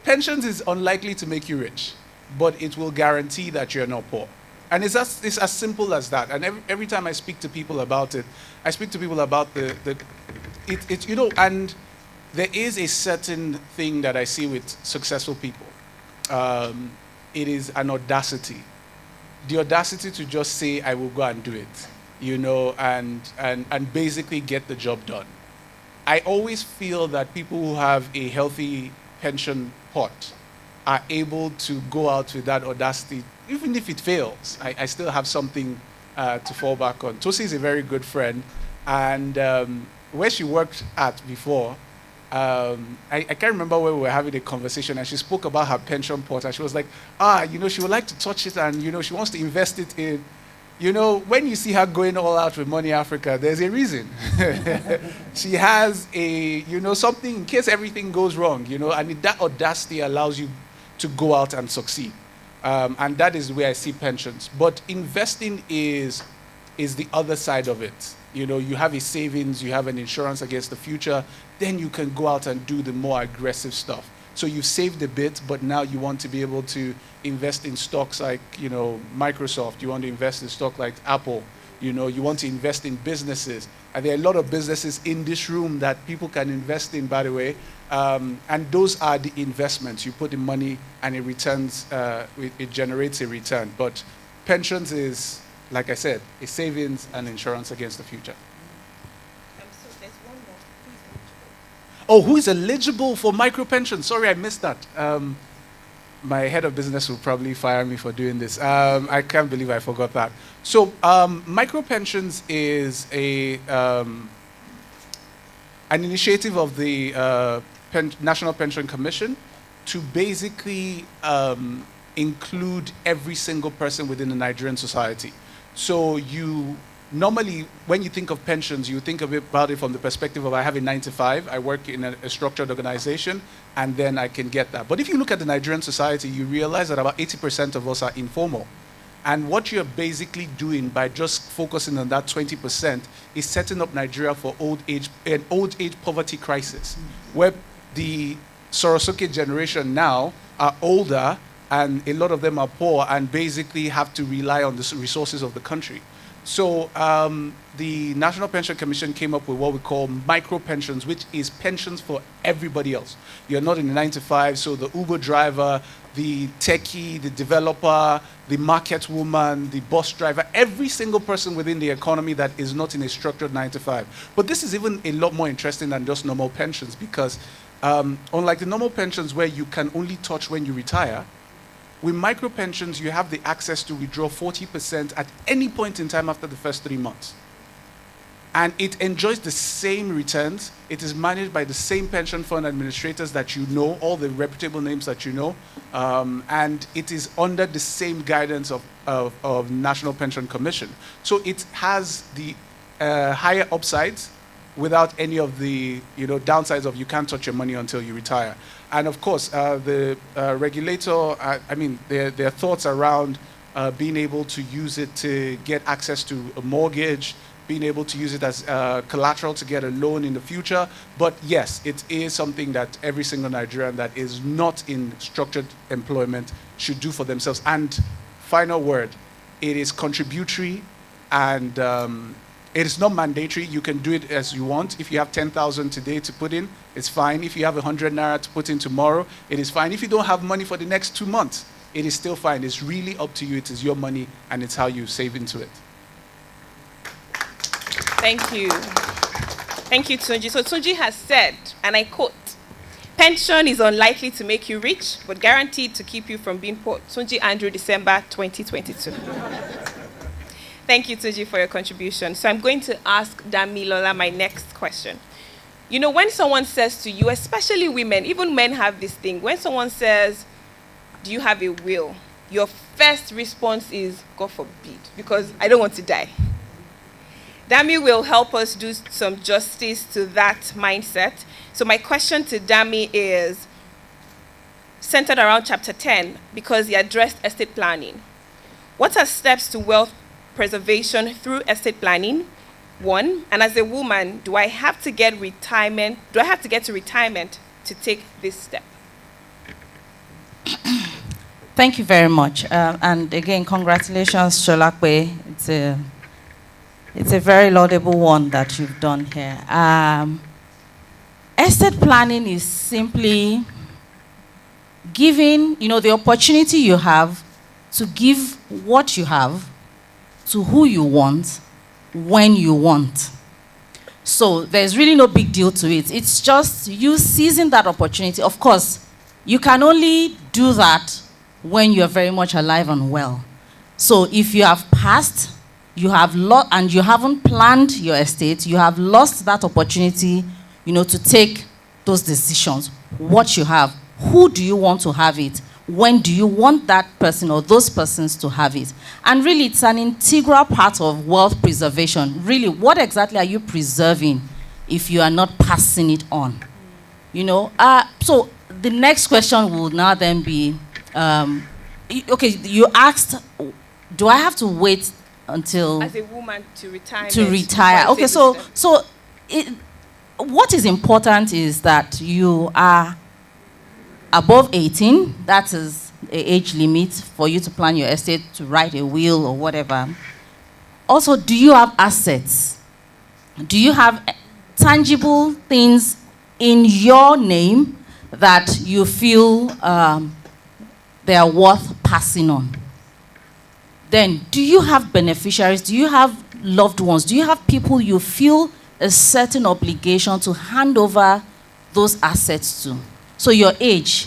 Pensions is unlikely to make you rich, but it will guarantee that you're not poor. And it's as simple as that. And every time I speak to people about it, I speak to people about and there is a certain thing that I see with successful people. It is an audacity. The audacity to just say, I will go and do it, and basically get the job done. I always feel that people who have a healthy pension pot are able to go out with that audacity. Even if it fails, I still have something to fall back on. Tosi is a very good friend, and where she worked at before, I can't remember where we were having a conversation, and she spoke about her pension pot, and she was like, she would like to touch it, and, she wants to invest it in, when you see her going all out with Money Africa, there's a reason. She has something in case everything goes wrong, and that audacity allows you to go out and succeed. And that is where I see pensions. But investing is the other side of it. You have a savings, you have an insurance against the future, then you can go out and do the more aggressive stuff. So you've saved a bit, but now you want to be able to invest in stocks like, Microsoft. You want to invest in stock like Apple. You want to invest in businesses. And there are a lot of businesses in this room that people can invest in, by the way. And those are the investments. You put the money and it returns, it generates a return. But pensions is, like I said, a savings and insurance against the future. So there's one more. Who is eligible? Oh, who is eligible for micro pensions? Sorry, I missed that. My head of business will probably fire me for doing this. I can't believe I forgot that. So, micro pensions is an initiative of the National Pension Commission to basically include every single person within the Nigerian society. So you normally, when you think of pensions, you think about it from the perspective of I have a 9 to 5, I work in a structured organization, and then I can get that. But if you look at the Nigerian society, you realize that about 80% of us are informal. And what you're basically doing by just focusing on that 20% is setting up Nigeria for an old age poverty crisis, where the Sorosuke generation now are older, and a lot of them are poor and basically have to rely on the resources of the country. So the National Pension Commission came up with what we call micro pensions, which is pensions for everybody else. You're not in the 9 to 5, so the Uber driver, the techie, the developer, the market woman, the bus driver, every single person within the economy that is not in a structured 9 to 5. But this is even a lot more interesting than just normal pensions, because unlike the normal pensions where you can only touch when you retire, with micro pensions, you have the access to withdraw 40% at any point in time after the first 3 months. And it enjoys the same returns. It is managed by the same pension fund administrators that you know, all the reputable names that you know. And it is under the same guidance of National Pension Commission. So it has the higher upsides without any of the downsides of you can't touch your money until you retire. And of course, the regulator, their thoughts around being able to use it to get access to a mortgage, being able to use it as collateral to get a loan in the future. But yes, it is something that every single Nigerian that is not in structured employment should do for themselves. And final word, it is contributory, and it is not mandatory. You can do it as you want. If you have 10,000 today to put in, it's fine. If you have 100 naira to put in tomorrow, it is fine. If you don't have money for the next 2 months, it is still fine. It's really up to you. It is your money, and it's how you save into it. Thank you. Thank you, Tunji. So Tunji has said, and I quote, "Pension is unlikely to make you rich, but guaranteed to keep you from being poor." Tunji Andrew, December 2022. Thank you, Tunji, for your contribution. So I'm going to ask Damilola my next question. When someone says to you, especially women, even men have this thing, when someone says, "Do you have a will?" your first response is, "God forbid," because I don't want to die. Dami will help us do some justice to that mindset. So my question to Dami is centered around chapter 10, because he addressed estate planning. What are steps to wealth preservation through estate planning? One, and as a woman, do I have to get to retirement to take this step? Thank you very much. And again, congratulations, Sholakwe. It's a very laudable one that you've done here. Estate planning is simply giving, the opportunity you have to give what you have to who you want, when you want. So there's really no big deal to it. It's just you seizing that opportunity. Of course, you can only do that when you're very much alive and well. So if you have passed, you have lost, and you haven't planned your estate, you have lost that opportunity, to take those decisions. What you have, who do you want to have it? When do you want that person or those persons to have it? And really, it's an integral part of wealth preservation. Really, what exactly are you preserving if you are not passing it on? So the next question will now then be, okay, you asked, do I have to wait until as a woman to retire? Okay, so what is important is that you are above 18, that is the age limit for you to plan your estate, to write a will or whatever. Also, do you have assets? Do you have tangible things in your name that you feel they are worth passing on? Then, do you have beneficiaries? Do you have loved ones? Do you have people you feel a certain obligation to hand over those assets to? So your age,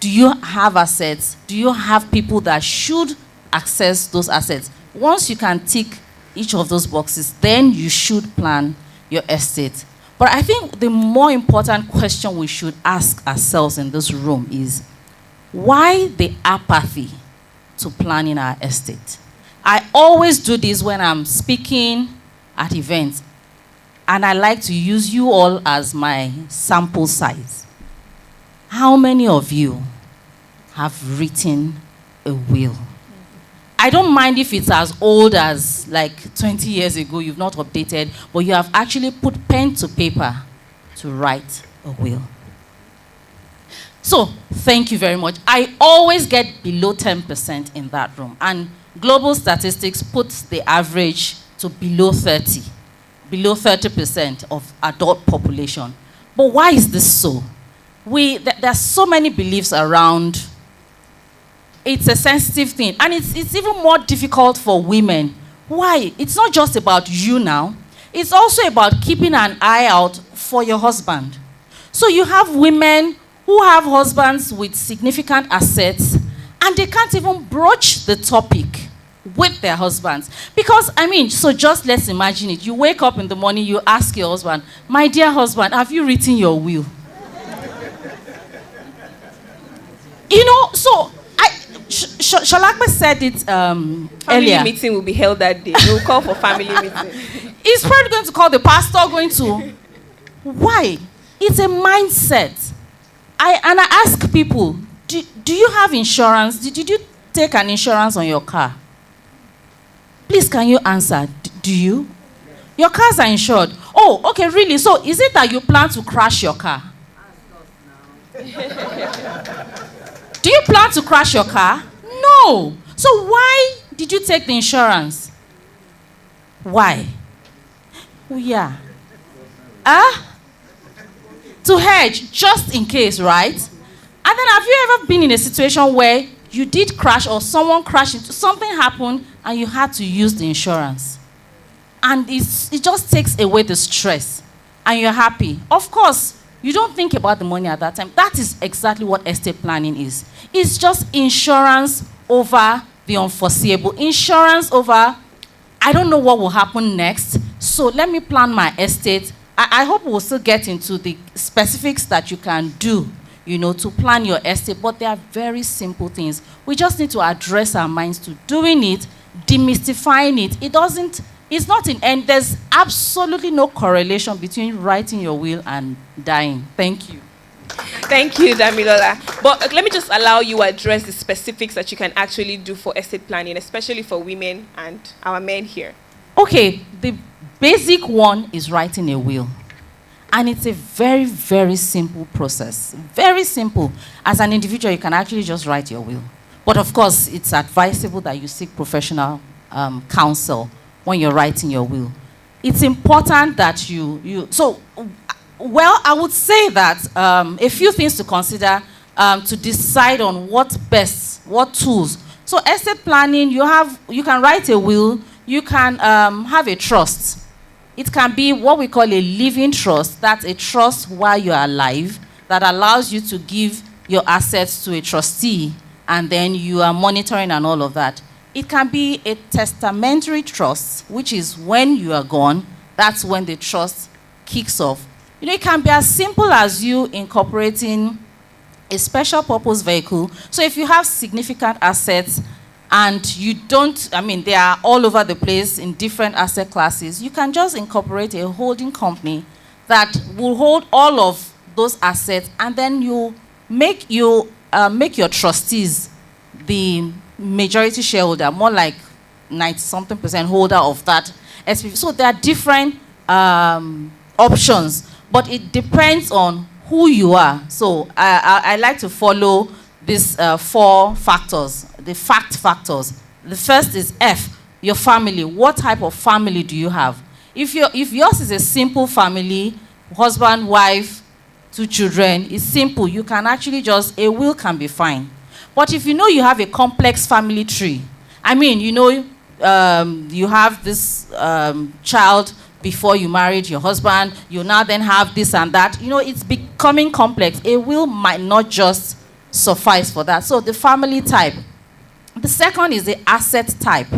do you have assets? Do you have people that should access those assets? Once you can tick each of those boxes, then you should plan your estate. But I think the more important question we should ask ourselves in this room is, why the apathy to planning our estate? I always do this when I'm speaking at events, and I like to use you all as my sample size. How many of you have written a will? I don't mind if it's as old as like 20 years ago, you've not updated, but you have actually put pen to paper to write a will. So, thank you very much. I always get below 10% in that room. And global statistics puts the average to below 30, below 30% of adult population. But why is this so? There are so many beliefs around. It's a sensitive thing. And it's even more difficult for women. Why? It's not just about you now. It's also about keeping an eye out for your husband. So you have women who have husbands with significant assets, and they can't even broach the topic with their husbands. Because, so just let's imagine it. You wake up in the morning, you ask your husband, my dear husband, have you written your will? So Shalakbe said it earlier. Family meeting will be held that day. We'll call for family meeting. He's probably going to call the pastor, Why? It's a mindset. I ask people, do you have insurance? Did you take an insurance on your car? Please, can you answer? Do you? Your cars are insured. Oh, okay, really? So is it that you plan to crash your car? Do you plan to crash your car? No. So why did you take the insurance? Why? Oh, yeah. To hedge, just in case, right? And then have you ever been in a situation where you did crash or someone crashed into something happened and you had to use the insurance? And it just takes away the stress and you're happy. Of course, you don't think about the money at that time. That is exactly what estate planning is. It's just insurance over the unforeseeable. Insurance over, I don't know what will happen next, so let me plan my estate. I hope we'll still get into the specifics that you can do, to plan your estate, but they are very simple things. We just need to address our minds to doing it, demystifying it. It's not and there's absolutely no correlation between writing your will and dying. Thank you. Thank you, Damilola. But let me just allow you to address the specifics that you can actually do for estate planning, especially for women and our men here. Okay, the basic one is writing a will. And it's a very, very simple process. Very simple. As an individual, you can actually just write your will. But of course, it's advisable that you seek professional counsel when you're writing your will. It's important that I would say that a few things to consider to decide on what tools. So estate planning, you can write a will, you can have a trust. It can be what we call a living trust. That's a trust while you're alive that allows you to give your assets to a trustee and then you are monitoring and all of that. It can be a testamentary trust, which is when you are gone, that's when the trust kicks off. It can be as simple as you incorporating a special purpose vehicle. So if you have significant assets and you don't, they are all over the place in different asset classes, you can just incorporate a holding company that will hold all of those assets, and then you make your trustees the majority shareholder, more like 90-something% holder of that SPV. So there are different options, but it depends on who you are. So I like to follow these 4 factors, the fact factors. The first is F, your family. What type of family do you have? If yours is a simple family, husband, wife, 2 children, it's simple. You can actually just, a will can be fine. But if you know you have a complex family tree, I mean, you know, you have this child before you married your husband, you now then have this and that, you know, it's becoming complex. A will might not just suffice for that. So the family type. The second is the asset type.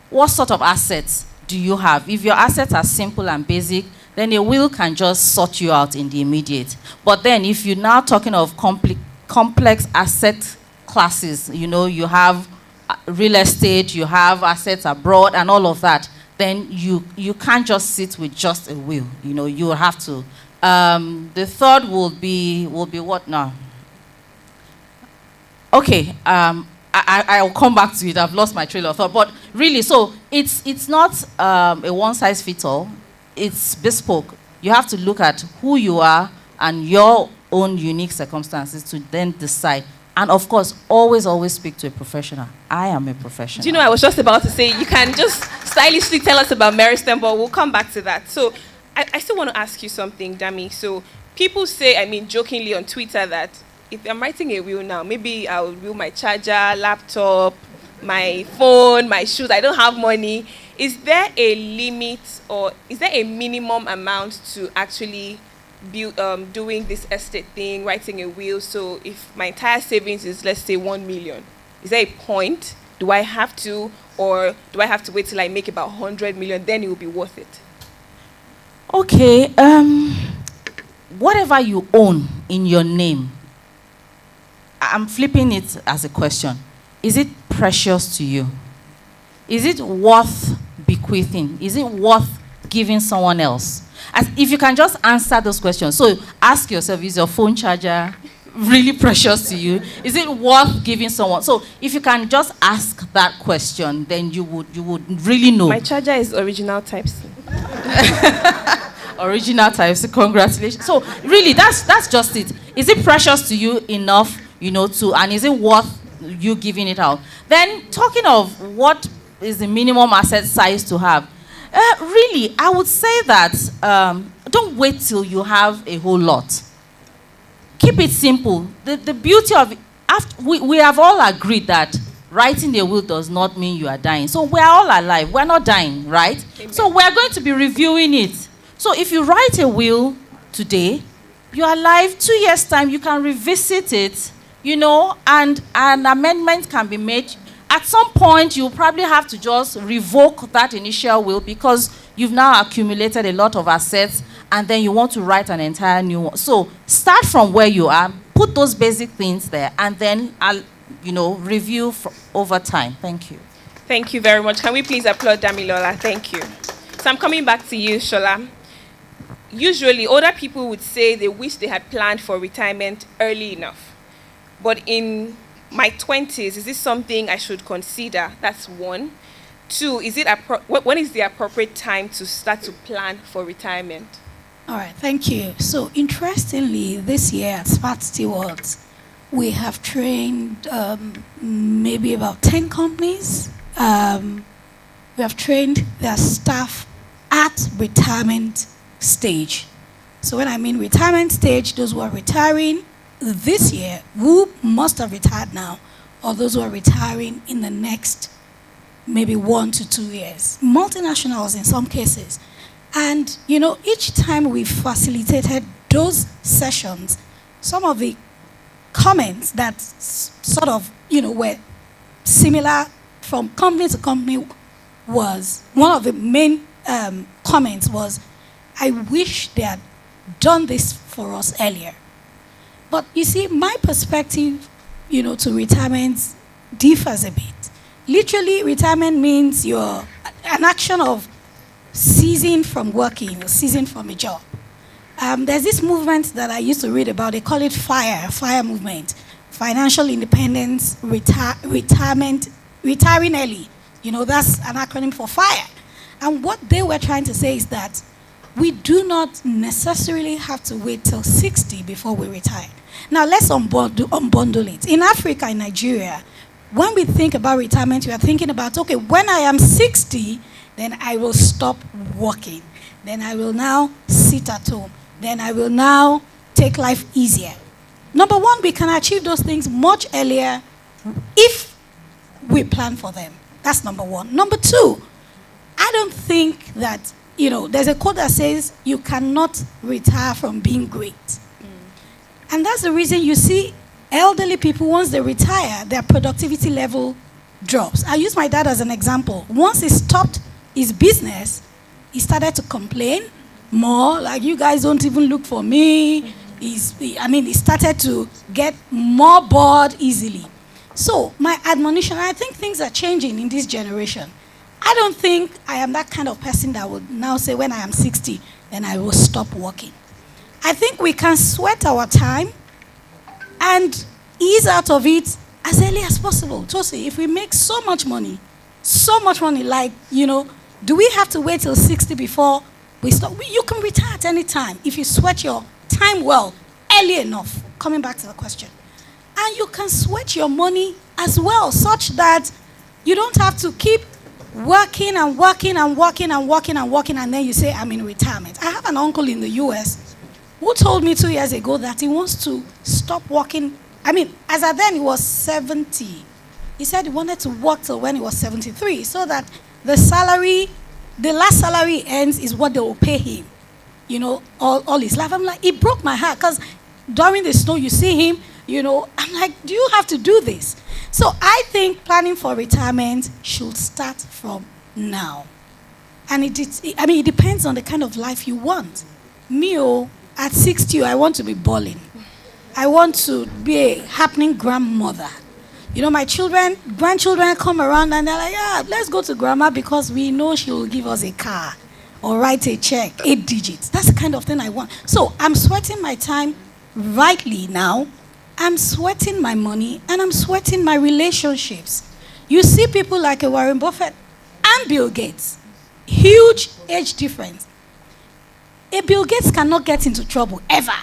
What sort of assets do you have? If your assets are simple and basic, then a will can just sort you out in the immediate. But then if you're now talking of complex asset classes, you know, you have real estate, you have assets abroad and all of that, then you can't just sit with just a will. You know, you will have to. The third will be what now? Okay, I'll come back to it. I've lost my trail of thought. But really, so it's not a one-size-fits-all. It's bespoke. You have to look at who you are and your own unique circumstances to then decide. And of course, always speak to a professional. I am a professional. Do you know, I was just about to say, you can just stylishly tell us about Meristem, but we'll come back to that. So I still want to ask you something, Dami. So people say, I mean, jokingly on Twitter that if I'm writing a will now, maybe I'll will my charger, laptop, my phone, my shoes. I don't have money. Is there a limit or is there a minimum amount to actually doing this estate thing, writing a will? So if my entire savings is, let's say, 1 million, is there a point? Do I have to, or do I have to wait till I make about 100 million, then it will be worth it? Okay, whatever you own in your name, I'm flipping it as a question. Is it precious to you? Is it worth bequeathing? Is it worth giving someone else? As if you can just answer those questions. So ask yourself, is your phone charger really precious to you? Is it worth giving someone? So if you can just ask that question, then you would really know. My charger is original Type-C. Original Type-C, congratulations. So really, that's just it. Is it precious to you enough, you know, and is it worth you giving it out? Then talking of what is the minimum asset size to have, really, I would say that don't wait till you have a whole lot. Keep it simple. The beauty of it, we have all agreed that writing a will does not mean you are dying. So we're all alive. We're not dying, right? Amen. So we're going to be reviewing it. So if you write a will today, you're alive, 2 years' time, you can revisit it, you know, and an amendment can be made. At some point, you'll probably have to just revoke that initial will because you've now accumulated a lot of assets and then you want to write an entire new one. So start from where you are, put those basic things there, and then I'll, you know, review over time. Thank you. Thank you very much. Can we please applaud Damilola? Thank you. So I'm coming back to you, Shola. Usually, older people would say they wish they had planned for retirement early enough. But in my 20s, is this something I should consider? That's one. Two, is it when is the appropriate time to start to plan for retirement? All right, thank you. So interestingly, this year at Smart Stewards, we have trained maybe about 10 companies. We have trained their staff at retirement stage. So when I mean retirement stage, those who are retiring this year, who must have retired now, or those who are retiring in the next maybe 1 to 2 years. Multinationals in some cases. And, you know, each time we facilitated those sessions, some of the comments that sort of, you know, were similar from company to company was, one of the main comments was, I wish they had done this for us earlier. But you see, my perspective, you know, to retirement differs a bit. Literally, retirement means you're an action of ceasing from working, or ceasing from a job. There's this movement that I used to read about. They call it FIRE movement, financial independence, retirement, retiring early. You know, that's an acronym for FIRE. And what they were trying to say is that we do not necessarily have to wait till 60 before we retire. Now, let's unbundle it. In Africa, in Nigeria, when we think about retirement, we are thinking about, okay, when I am 60, then I will stop working. Then I will now sit at home. Then I will now take life easier. Number one, we can achieve those things much earlier if we plan for them. That's number one. Number two, I don't think that, there's a quote that says you cannot retire from being great. And that's the reason you see elderly people, once they retire, their productivity level drops. I use my dad as an example. Once he stopped his business, he started to complain more, like, you guys don't even look for me. He started to get more bored easily. So my admonition, I think things are changing in this generation. I don't think I am that kind of person that would now say when I am 60, then I will stop working. I think we can sweat our time and ease out of it as early as possible. Tosi, if we make so much money, like, do we have to wait till 60 before we stop? You can retire at any time if you sweat your time well, early enough. Coming back to the question. And you can sweat your money as well, such that you don't have to keep working, and then you say, I'm in retirement. I have an uncle in the US who told me 2 years ago that he wants to stop working. As at then he was 70. He said he wanted to work till when he was 73, so that the last salary he earns is what they will pay him, all his life. I'm like, it broke my heart, because during the snow, you see him, I'm like, do you have to do this? So I think planning for retirement should start from now. And it depends on the kind of life you want. Me, at 60, I want to be balling. I want to be a happening grandmother. My grandchildren come around and they're like, let's go to grandma because we know she will give us a car or write a check, 8 digits. That's the kind of thing I want. So I'm sweating my time rightly now. I'm sweating my money and I'm sweating my relationships. You see people like a Warren Buffett and Bill Gates. Huge age difference. A Bill Gates cannot get into trouble ever.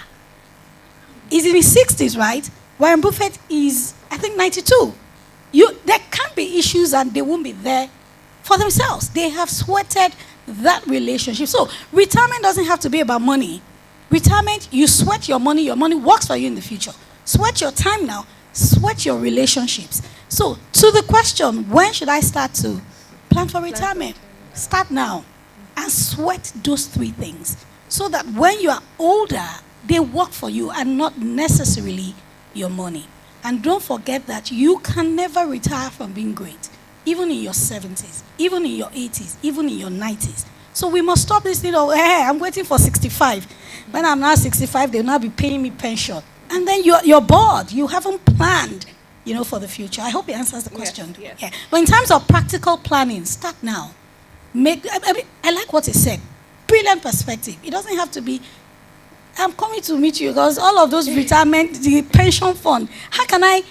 He's in his 60s, right? Warren Buffett is, I think, 92. There can't be issues and they won't be there for themselves. They have sweated that relationship. So retirement doesn't have to be about money. Retirement, you sweat your money works for you in the future. Sweat your time now, sweat your relationships. So to the question, when should I start to plan for retirement? Start now and sweat those 3 things so that when you are older, they work for you and not necessarily your money. And don't forget that you can never retire from being great, even in your 70s, even in your 80s, even in your 90s. So we must stop this thing of, hey, I'm waiting for 65. When I'm now 65, they'll now be paying me pension. And then you're bored. You haven't planned, for the future. I hope it answers the question. Yes. Yeah. But in terms of practical planning, start now. I like what he said. Brilliant perspective. It doesn't have to be, I'm coming to meet you because all of those retirement, the pension fund, how can I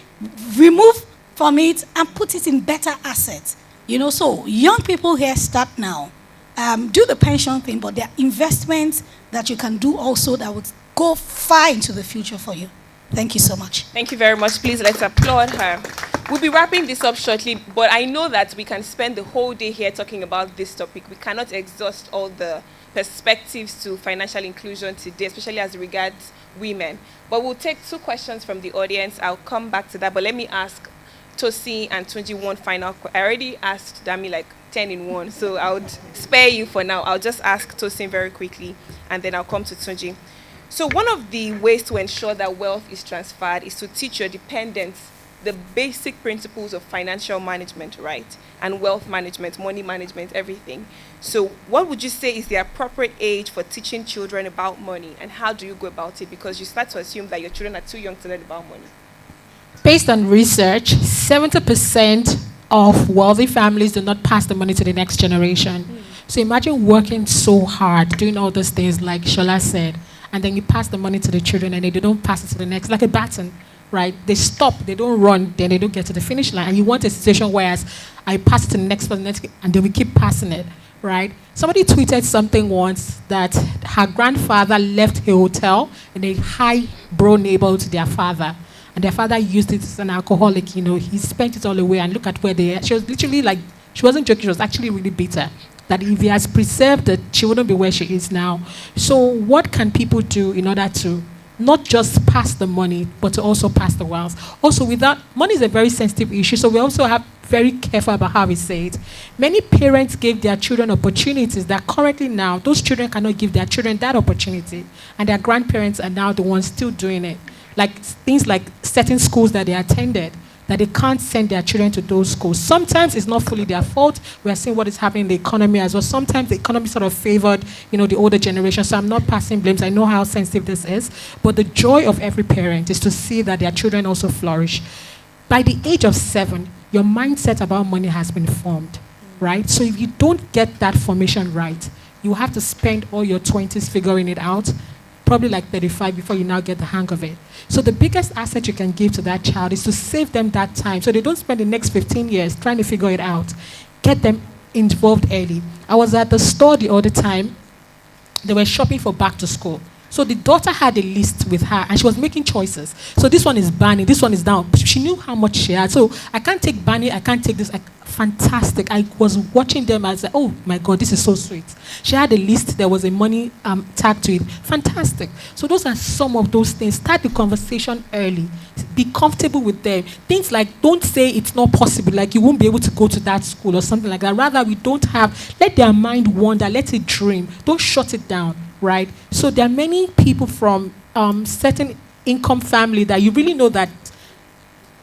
remove from it and put it in better assets? So young people here, start now. Do the pension thing, but there are investments that you can do also that would go far into the future for you. Thank you so much. Thank you very much. Please, let's applaud her. We'll be wrapping this up shortly, but I know that we can spend the whole day here talking about this topic. We cannot exhaust all the perspectives to financial inclusion today, especially as regards women. But we'll take 2 questions from the audience. I'll come back to that, but let me ask Tosi and Tunji one final question. I already asked Dami like 10 in 1, so I would spare you for now. I'll just ask Tosi very quickly, and then I'll come to Tunji. So one of the ways to ensure that wealth is transferred is to teach your dependents the basic principles of financial management, right? And wealth management, money management, everything. So what would you say is the appropriate age for teaching children about money, and how do you go about it? Because you start to assume that your children are too young to learn about money. Based on research, 70% of wealthy families do not pass the money to the next generation. So imagine working so hard, doing all those things like Shola said, and then you pass the money to the children and they don't pass it to the next, like a baton, right? They stop, they don't run, then they don't get to the finish line. And you want a situation where I pass it to the next person, and then we keep passing it, right? Somebody tweeted something once that her grandfather left a hotel in a high bro neighborhood to their father. And their father used it as an alcoholic, you know, he spent it all away, and look at where they are. She was literally like, she wasn't joking, she was actually really bitter. That if he has preserved it, she wouldn't be where she is now. So what can people do in order to not just pass the money, but to also pass the wealth? Also, without money is a very sensitive issue, so we also have very careful about how we say it. Many parents gave their children opportunities that currently now those children cannot give their children that opportunity, and their grandparents are now the ones still doing it. Like things like certain schools that they attended, that they can't send their children to those schools. Sometimes it's not fully their fault. We are seeing what is happening in the economy as well. Sometimes the economy sort of favored, you know, the older generation. So I'm not passing blames. I know how sensitive this is. But the joy of every parent is to see that their children also flourish. By the age of 7, your mindset about money has been formed, right? So if you don't get that formation right, you have to spend all your 20s figuring it out, probably like 35 before you now get the hang of it. So the biggest asset you can give to that child is to save them that time so they don't spend the next 15 years trying to figure it out. Get them involved early. I was at the store the other time. They were shopping for back to school. So the daughter had a list with her and she was making choices. So this one is Barney, this one is down. She knew how much she had. So I can't take Barney, I can't take this. Fantastic. I was watching them. I was like, oh my God, this is so sweet. She had a list. There was a money tag to it. Fantastic. So those are some of those things. Start the conversation early. Be comfortable with them. Things like, don't say it's not possible, like you won't be able to go to that school or something like that. Rather, we don't have, let their mind wander, let it dream. Don't shut it down, right? So there are many people from certain income family that you really know that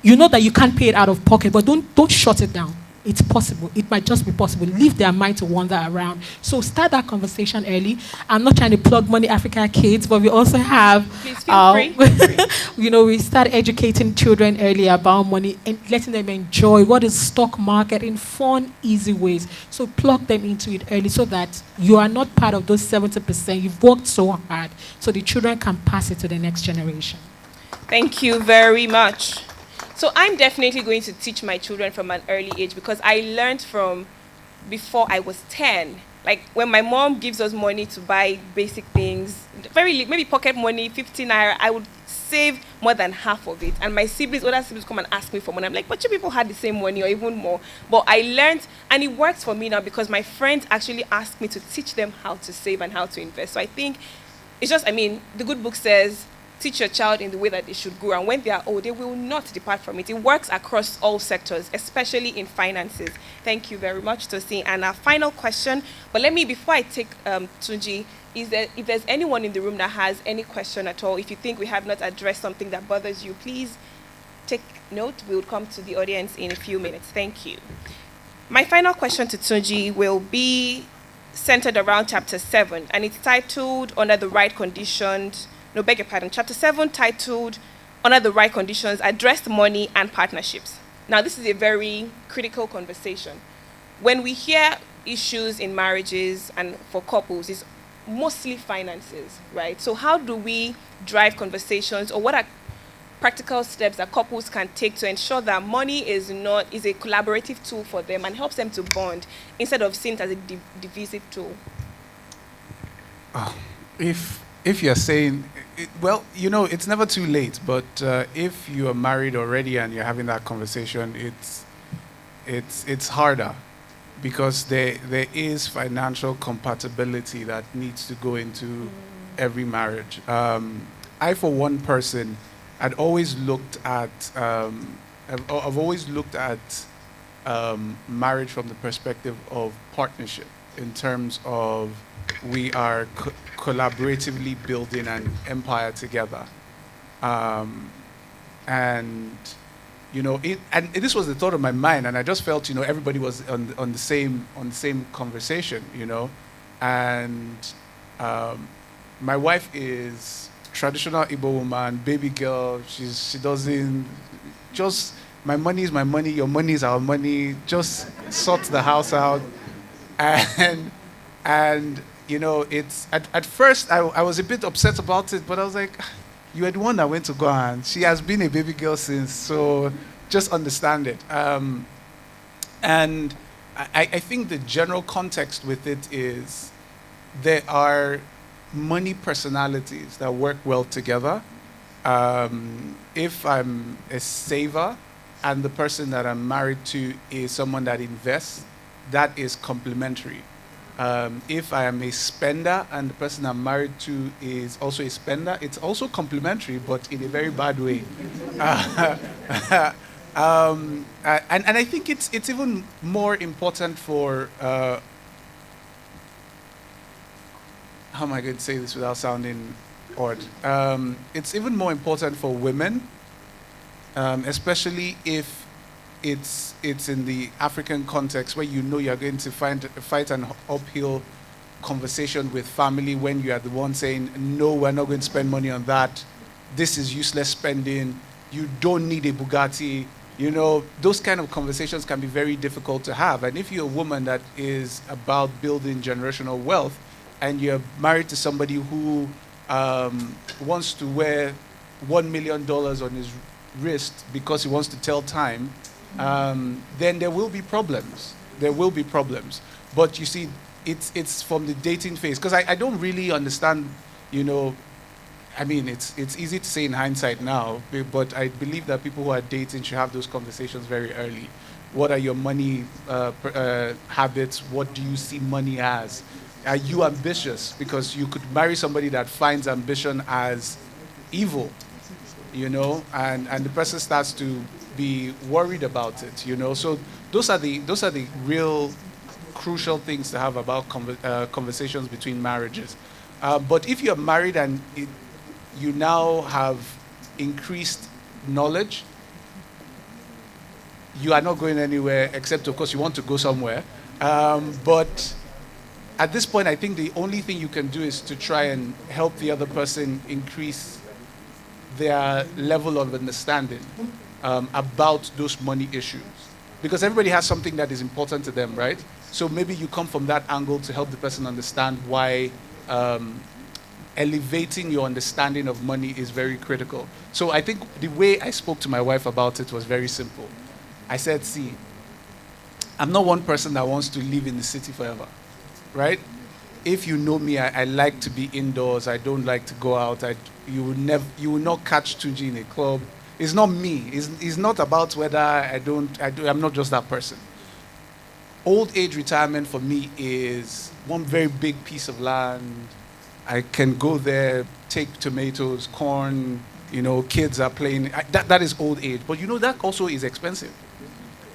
you can't pay it out of pocket, but don't shut it down. It's possible. It might just be possible. Leave their mind to wander around. So start that conversation early. I'm not trying to plug Money Africa Kids, but we also have, Please feel free. we start educating children early about money and letting them enjoy what is stock market in fun, easy ways. So plug them into it early so that you are not part of those 70%. You've worked so hard so the children can pass it to the next generation. Thank you very much. So I'm definitely going to teach my children from an early age because I learned from before I was 10. Like when my mom gives us money to buy basic things, maybe pocket money, 50 naira, I would save more than half of it. And my older siblings come and ask me for money. I'm like, but you people had the same money or even more. But I learned, and it works for me now because my friends actually ask me to teach them how to save and how to invest. So I think it's just, the good book says, teach your child in the way that they should grow, and when they are old, they will not depart from it. It works across all sectors, especially in finances. Thank you very much, Tosin. And our final question, but before I take Tunji, is that if there's anyone in the room that has any question at all, if you think we have not addressed something that bothers you, please take note. We'll come to the audience in a few minutes. Thank you. My final question to Tunji will be centered around chapter 7, and it's titled Under the Right Conditions. No, beg your pardon. Chapter 7, titled Under the Right Conditions, Addressed Money and Partnerships. Now, this is a very critical conversation. When we hear issues in marriages and for couples, it's mostly finances, right? So how do we drive conversations, or what are practical steps that couples can take to ensure that money is a collaborative tool for them and helps them to bond instead of seeing it as a divisive tool? If you're saying, it's never too late, but if you are married already and you're having that conversation, it's harder because there is financial compatibility that needs to go into every marriage. I, for one person, I've always looked at marriage from the perspective of partnership, in terms of we are collaboratively building an empire together, and this was the thought of my mind, and I just felt everybody was on the same conversation, and my wife is traditional Igbo woman, baby girl. She doesn't just, my money is my money, your money is our money. Just sort the house out, and it's at first I was a bit upset about it, but I was like, you are the one that went to go, and she has been a baby girl since, so just understand it. And I think the general context with it is there are money personalities that work well together. If I'm a saver and the person that I'm married to is someone that invests, that is complementary. If I am a spender and the person I'm married to is also a spender, it's also complementary, but in a very bad way. And I think it's even more important for how am I going to say this without sounding odd? It's even more important for women, especially if it's in the African context where you know you're going to fight an uphill conversation with family when you are the one saying, no, we're not going to spend money on that. This is useless spending. You don't need a Bugatti. You know, those kind of conversations can be very difficult to have. And if you're a woman that is about building generational wealth and you're married to somebody who wants to wear $1 million on his wrist because he wants to tell time, then there will be problems. There will be problems. But you see, it's from the dating phase. Because I don't really understand, you know, I mean, it's easy to say in hindsight now, but I believe that people who are dating should have those conversations very early. What are your money habits? What do you see money as? Are you ambitious? Because you could marry somebody that finds ambition as evil, you know, and the person starts to be worried about it, you know. So those are the real crucial things to have about conversations between marriages. But if you're married and you now have increased knowledge, you are not going anywhere, except of course you want to go somewhere. But at this point, I think the only thing you can do is to try and help the other person increase their level of understanding about those money issues. Because everybody has something that is important to them, right? So maybe you come from that angle to help the person understand why elevating your understanding of money is very critical. So I think the way I spoke to my wife about it was very simple. I said, see, I'm not one person that wants to live in the city forever, right? If you know me, I like to be indoors. I don't like to go out. You will not catch Tunji in a club. It's not me. It's not about whether I'm not just that person. Old age retirement for me is one very big piece of land. I can go there, take tomatoes, corn, you know, kids are playing. That is old age. But you know, that also is expensive.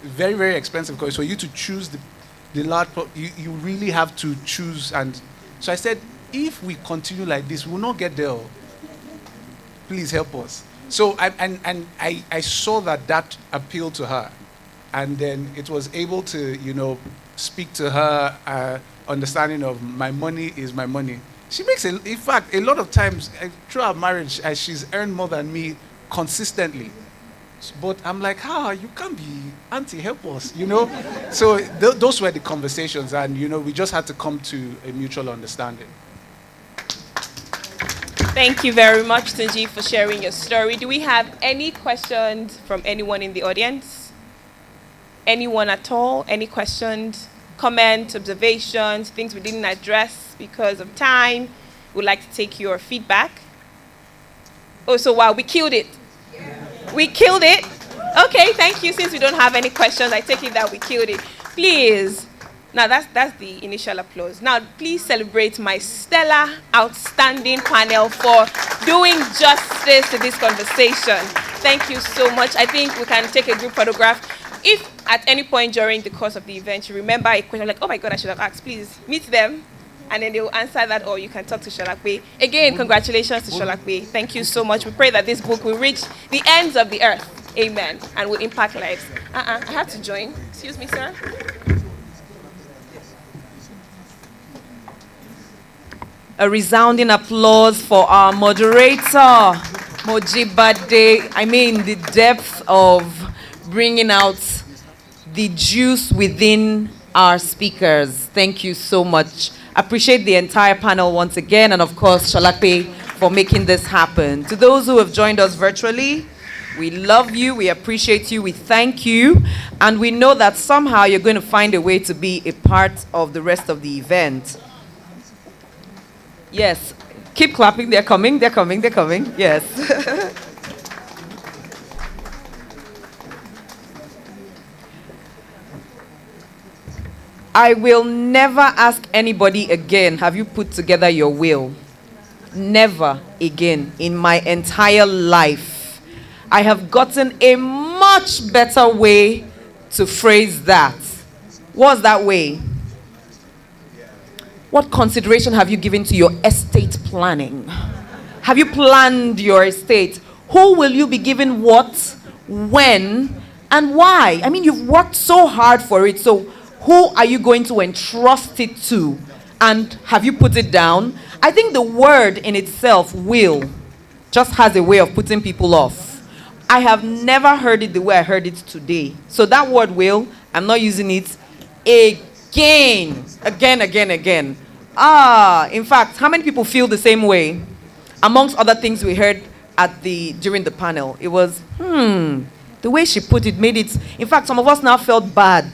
Very, very expensive, because for you to choose the large, you really have to choose. And so I said, if we continue like this, we will not get there. Please help us. So I saw that appealed to her. And then it was able to, you know, speak to her understanding of my money is my money. She makes in fact, a lot of times through our marriage, she's earned more than me consistently. But I'm like, you can't be, auntie, help us, you know? So those were the conversations, and, you know, we just had to come to a mutual understanding. Thank you very much, Tunji, for sharing your story. Do we have any questions from anyone in the audience? Anyone at all? Any questions, comments, observations, things we didn't address because of time? We'd like to take your feedback. Oh, so wow, we killed it. We killed it. Okay, thank you. Since we don't have any questions, I take it that we killed it. Please. Now, that's the initial applause. Now, please celebrate my stellar, outstanding panel for doing justice to this conversation. Thank you so much. I think we can take a group photograph. If at any point during the course of the event you remember a question like, oh my God, I should have asked, please meet them, and then they will answer that, or you can talk to Sholakwe. Again, congratulations to Sholakwe. Thank you so much. We pray that this book will reach the ends of the earth. Amen. And will impact lives. I have to join. Excuse me, sir. A resounding applause for our moderator, Mojibade. I mean, the depth of bringing out the juice within our speakers. Thank you so much. Appreciate the entire panel once again, and of course, Sholakwe for making this happen. To those who have joined us virtually, We love you, we appreciate you, we thank you, and we know that somehow you're going to find a way to be a part of the rest of the event. Yes, keep clapping, they're coming, they're coming, they're coming, yes. I will never ask anybody again, have you put together your will? Never again in my entire life. I have gotten a much better way to phrase that. What's that way? What consideration have you given to your estate planning? Have you planned your estate? Who will you be giving what, when, and why? I mean, you've worked so hard for it, so who are you going to entrust it to? And have you put it down? I think the word in itself, will, just has a way of putting people off. I have never heard it the way I heard it today. So that word will, I'm not using it again. Again. In fact, how many people feel the same way? Amongst other things we heard during the panel, it was, the way she put it made it, in fact, some of us now felt bad.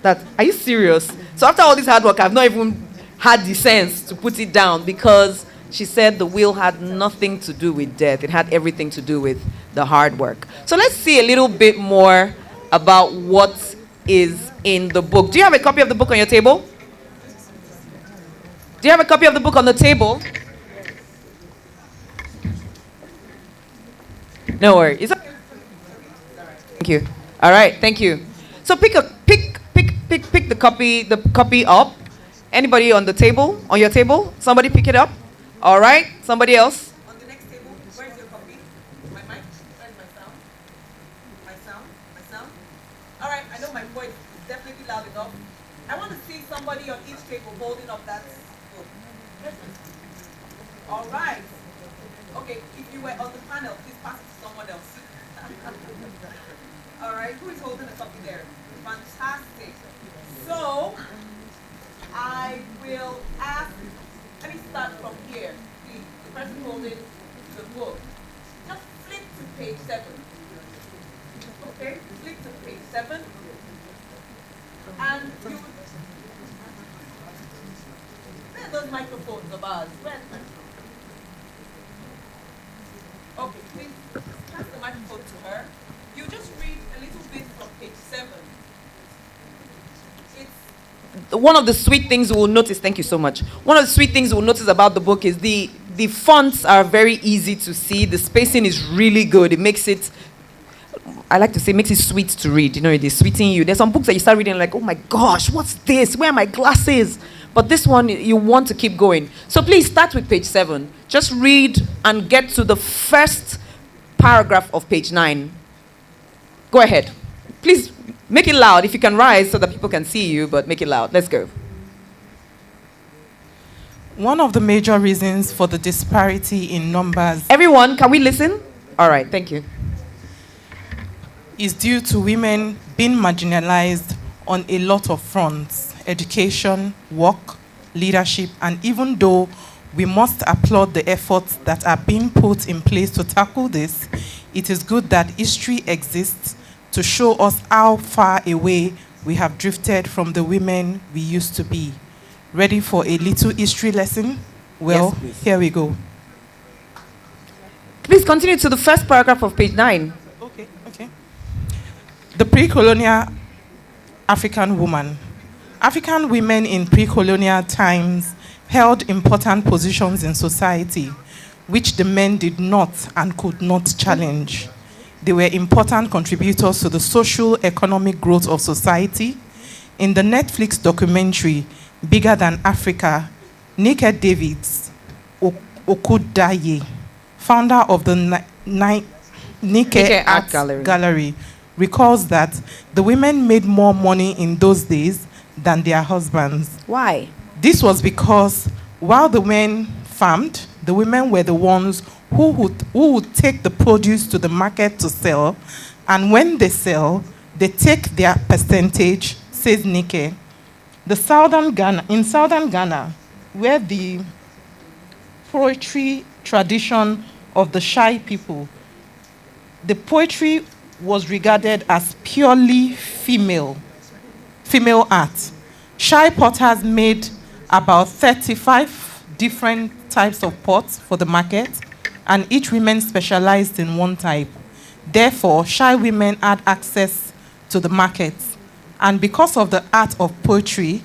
That, are you serious? So after all this hard work, I've not even had the sense to put it down, because she said the will had nothing to do with death. It had everything to do with the hard work. So let's see a little bit more about what is in the book. Do you have a copy of the book on your table? Do you have a copy of the book on the table? No worries. Thank you. All right, thank you. So pick the copy up. Anybody on the table? On your table? Somebody pick it up. All right. Somebody else? On the next table. Where's your copy? My mic? Where's my sound? My sound? All right. I know my voice is definitely loud enough. I want to see somebody on each table holding up that book. All right. Okay. If you were on the panel, please pass it to someone else. All right. Who is holding a copy there? Fantastic. So, I will ask, let me start from here. The person holding the book. Just flip to page 7. Okay? Flip to page 7. And you would, where are those microphones of ours? Where's the microphone? Okay, please pass the microphone to her. You just read a little bit from page 7. One of the sweet things we'll notice, thank you so much. One of the sweet things we'll notice about the book is the fonts are very easy to see. The spacing is really good. It makes it, I like to say, makes it sweet to read. You know, it is sweeting you. There's some books that you start reading like, oh my gosh, what's this? Where are my glasses? But this one, you want to keep going. So please start with page 7. Just read and get to the first paragraph of page 9. Go ahead. Please make it loud if you can rise so that people can see you, but make it loud. Let's go. One of the major reasons for the disparity in numbers. Everyone, can we listen? All right, thank you. Is due to women being marginalized on a lot of fronts: education, work, leadership, and even though we must applaud the efforts that are being put in place to tackle this, it is good that history exists to show us how far away we have drifted from the women we used to be. Ready for a little history lesson? Well, yes, here we go. Please continue to the first paragraph of page 9. Okay. The pre-colonial African woman. African women in pre-colonial times held important positions in society, which the men did not and could not challenge. They were important contributors to the social economic growth of society. In the Netflix documentary, Bigger Than Africa, Naked David's Okudaye, founder of the Naked Art Gallery, recalls that the women made more money in those days than their husbands. Why? This was because while the men farmed, the women were the ones who would take the produce to the market to sell, and when they sell, they take their percentage, says Nike. In southern Ghana, where the poetry tradition of the Shai people the poetry was regarded as purely female art. Shy potters made about 35 different types of pots for the market, and each woman specialized in one type. Therefore, shy women had access to the market. And because of the art of poetry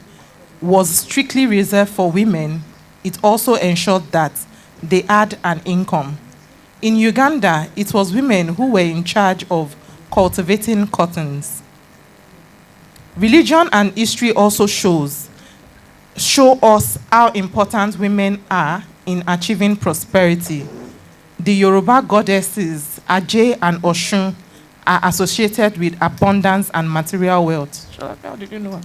was strictly reserved for women, it also ensured that they had an income. In Uganda, it was women who were in charge of cultivating cottons. Religion and history also show us how important women are in achieving prosperity. The Yoruba goddesses Aje and Oshun are associated with abundance and material wealth. Shalape, how did you know?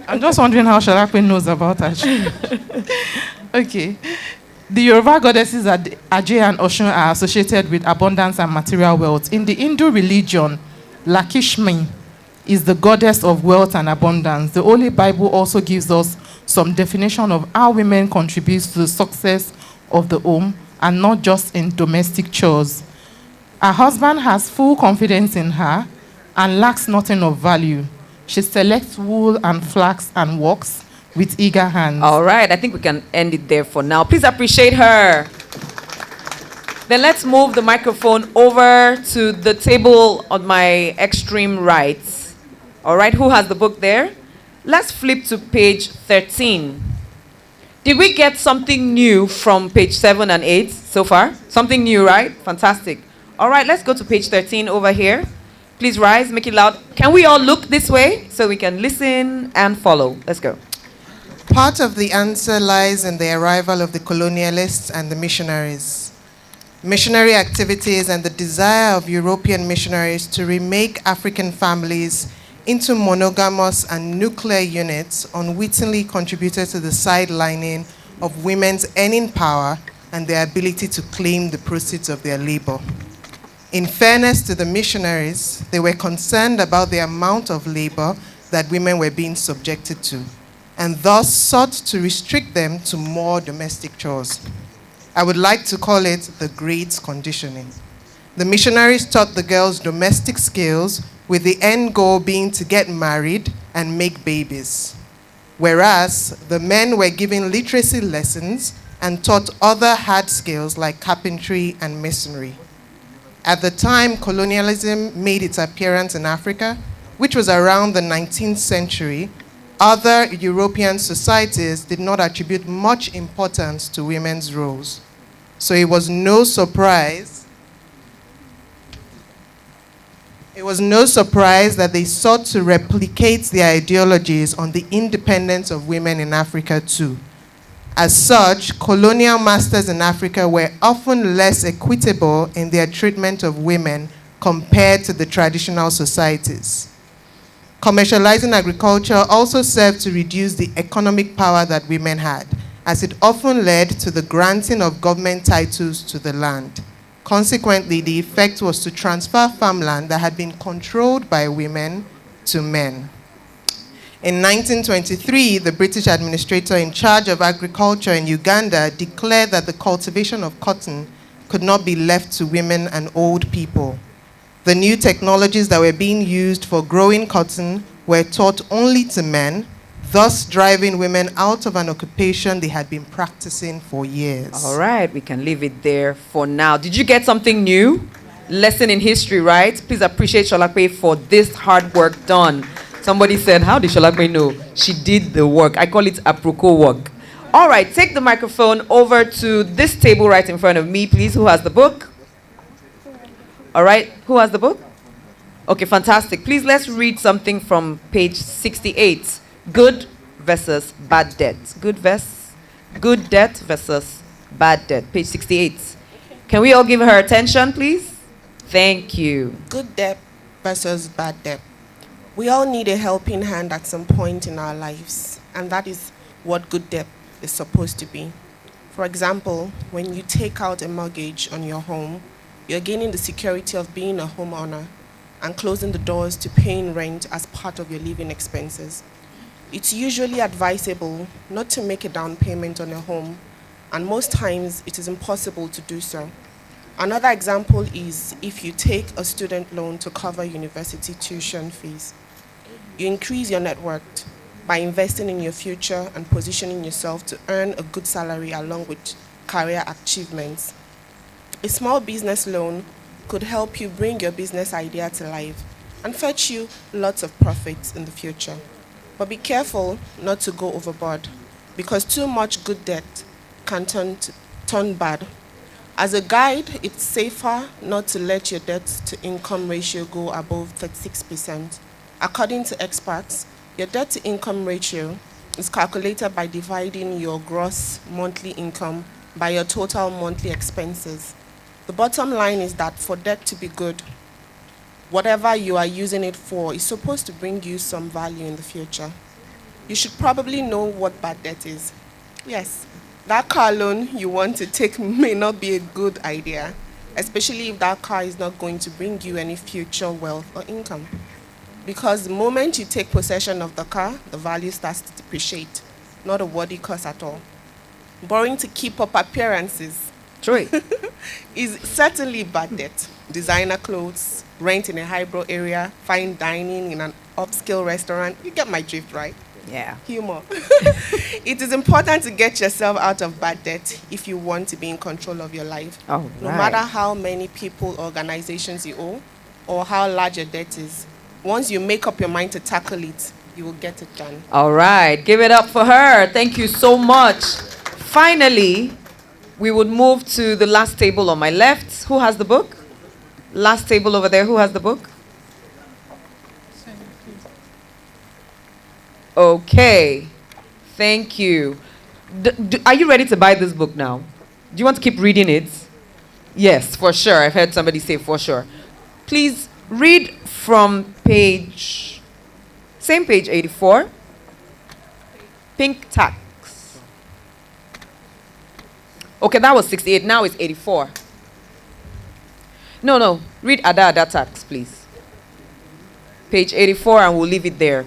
I'm just wondering how Shalape knows about Aje. Okay. The Yoruba goddesses Aje and Oshun are associated with abundance and material wealth. In the Hindu religion, Lakshmi is the goddess of wealth and abundance. The Holy Bible also gives us some definition of how women contribute to the success of the home and not just in domestic chores. Her husband has full confidence in her and lacks nothing of value. She selects wool and flax and works with eager hands. All right, I think we can end it there for now. Please appreciate her. Then let's move the microphone over to the table on my extreme right. All right, who has the book there? Let's flip to page 13. Did we get something new from page 7 and 8 so far? Something new, right? Fantastic. All right, let's go to page 13 over here. Please rise, make it loud. Can we all look this way so we can listen and follow? Let's go. Part of the answer lies in the arrival of the colonialists and the missionaries. Missionary activities and the desire of European missionaries to remake African families into monogamous and nuclear units unwittingly contributed to the sidelining of women's earning power and their ability to claim the proceeds of their labor. In fairness to the missionaries, they were concerned about the amount of labor that women were being subjected to, and thus sought to restrict them to more domestic chores. I would like to call it the Great Conditioning. The missionaries taught the girls domestic skills with the end goal being to get married and make babies, whereas the men were given literacy lessons and taught other hard skills like carpentry and masonry. At the time colonialism made its appearance in Africa, which was around the 19th century, other European societies did not attribute much importance to women's roles. So it was no surprise that they sought to replicate their ideologies on the independence of women in Africa too. As such, colonial masters in Africa were often less equitable in their treatment of women compared to the traditional societies. Commercializing agriculture also served to reduce the economic power that women had, as it often led to the granting of government titles to the land. Consequently, the effect was to transfer farmland that had been controlled by women to men. In 1923, the British administrator in charge of agriculture in Uganda declared that the cultivation of cotton could not be left to women and old people. The new technologies that were being used for growing cotton were taught only to men, thus driving women out of an occupation they had been practicing for years. All right, we can leave it there for now. Did you get something new? Lesson in history, right? Please appreciate Sholape for this hard work done. Somebody said, how did Sholape know? She did the work. I call it apropos work. All right, take the microphone over to this table right in front of me, please. Who has the book? All right, who has the book? Okay, fantastic. Please, let's read something from page 68. Good versus bad debt. Good debt versus bad debt. Page 68. Can we all give her attention, please? Thank you. Good debt versus bad debt. We all need a helping hand at some point in our lives, and that is what good debt is supposed to be. For example, when you take out a mortgage on your home, you're gaining the security of being a homeowner and closing the doors to paying rent as part of your living expenses. It's usually advisable not to make a down payment on a home, and most times it is impossible to do so. Another example is if you take a student loan to cover university tuition fees. You increase your net worth by investing in your future and positioning yourself to earn a good salary along with career achievements. A small business loan could help you bring your business idea to life and fetch you lots of profits in the future. But be careful not to go overboard, because too much good debt can turn bad. As a guide, it's safer not to let your debt to income ratio go above 36%. According to experts, your debt to income ratio is calculated by dividing your gross monthly income by your total monthly expenses. The bottom line is that for debt to be good, whatever you are using it for is supposed to bring you some value in the future. You should probably know what bad debt is. Yes, that car loan you want to take may not be a good idea, especially if that car is not going to bring you any future wealth or income. Because the moment you take possession of the car, the value starts to depreciate, not a worthy cause at all. Borrowing to keep up appearances is certainly bad debt. Designer clothes, rent in a highbrow area, fine dining in an upscale restaurant. You get my drift, right? Yeah. Humor. It is important to get yourself out of bad debt if you want to be in control of your life. All No right. matter how many people, organizations you owe, or how large your debt is, once you make up your mind to tackle it, you will get it done. All right. Give it up for her. Thank you so much. Finally, we would move to the last table on my left. Who has the book? Last table over there. Who has the book? Okay. Thank you. Are you ready to buy this book now? Do you want to keep reading it? Yes, for sure. I've heard somebody say for sure. Please read from same page 84. Pink tax. Okay, that was 68. Now it's 84. No. Read Ada tax, please. Page 84, and we'll leave it there.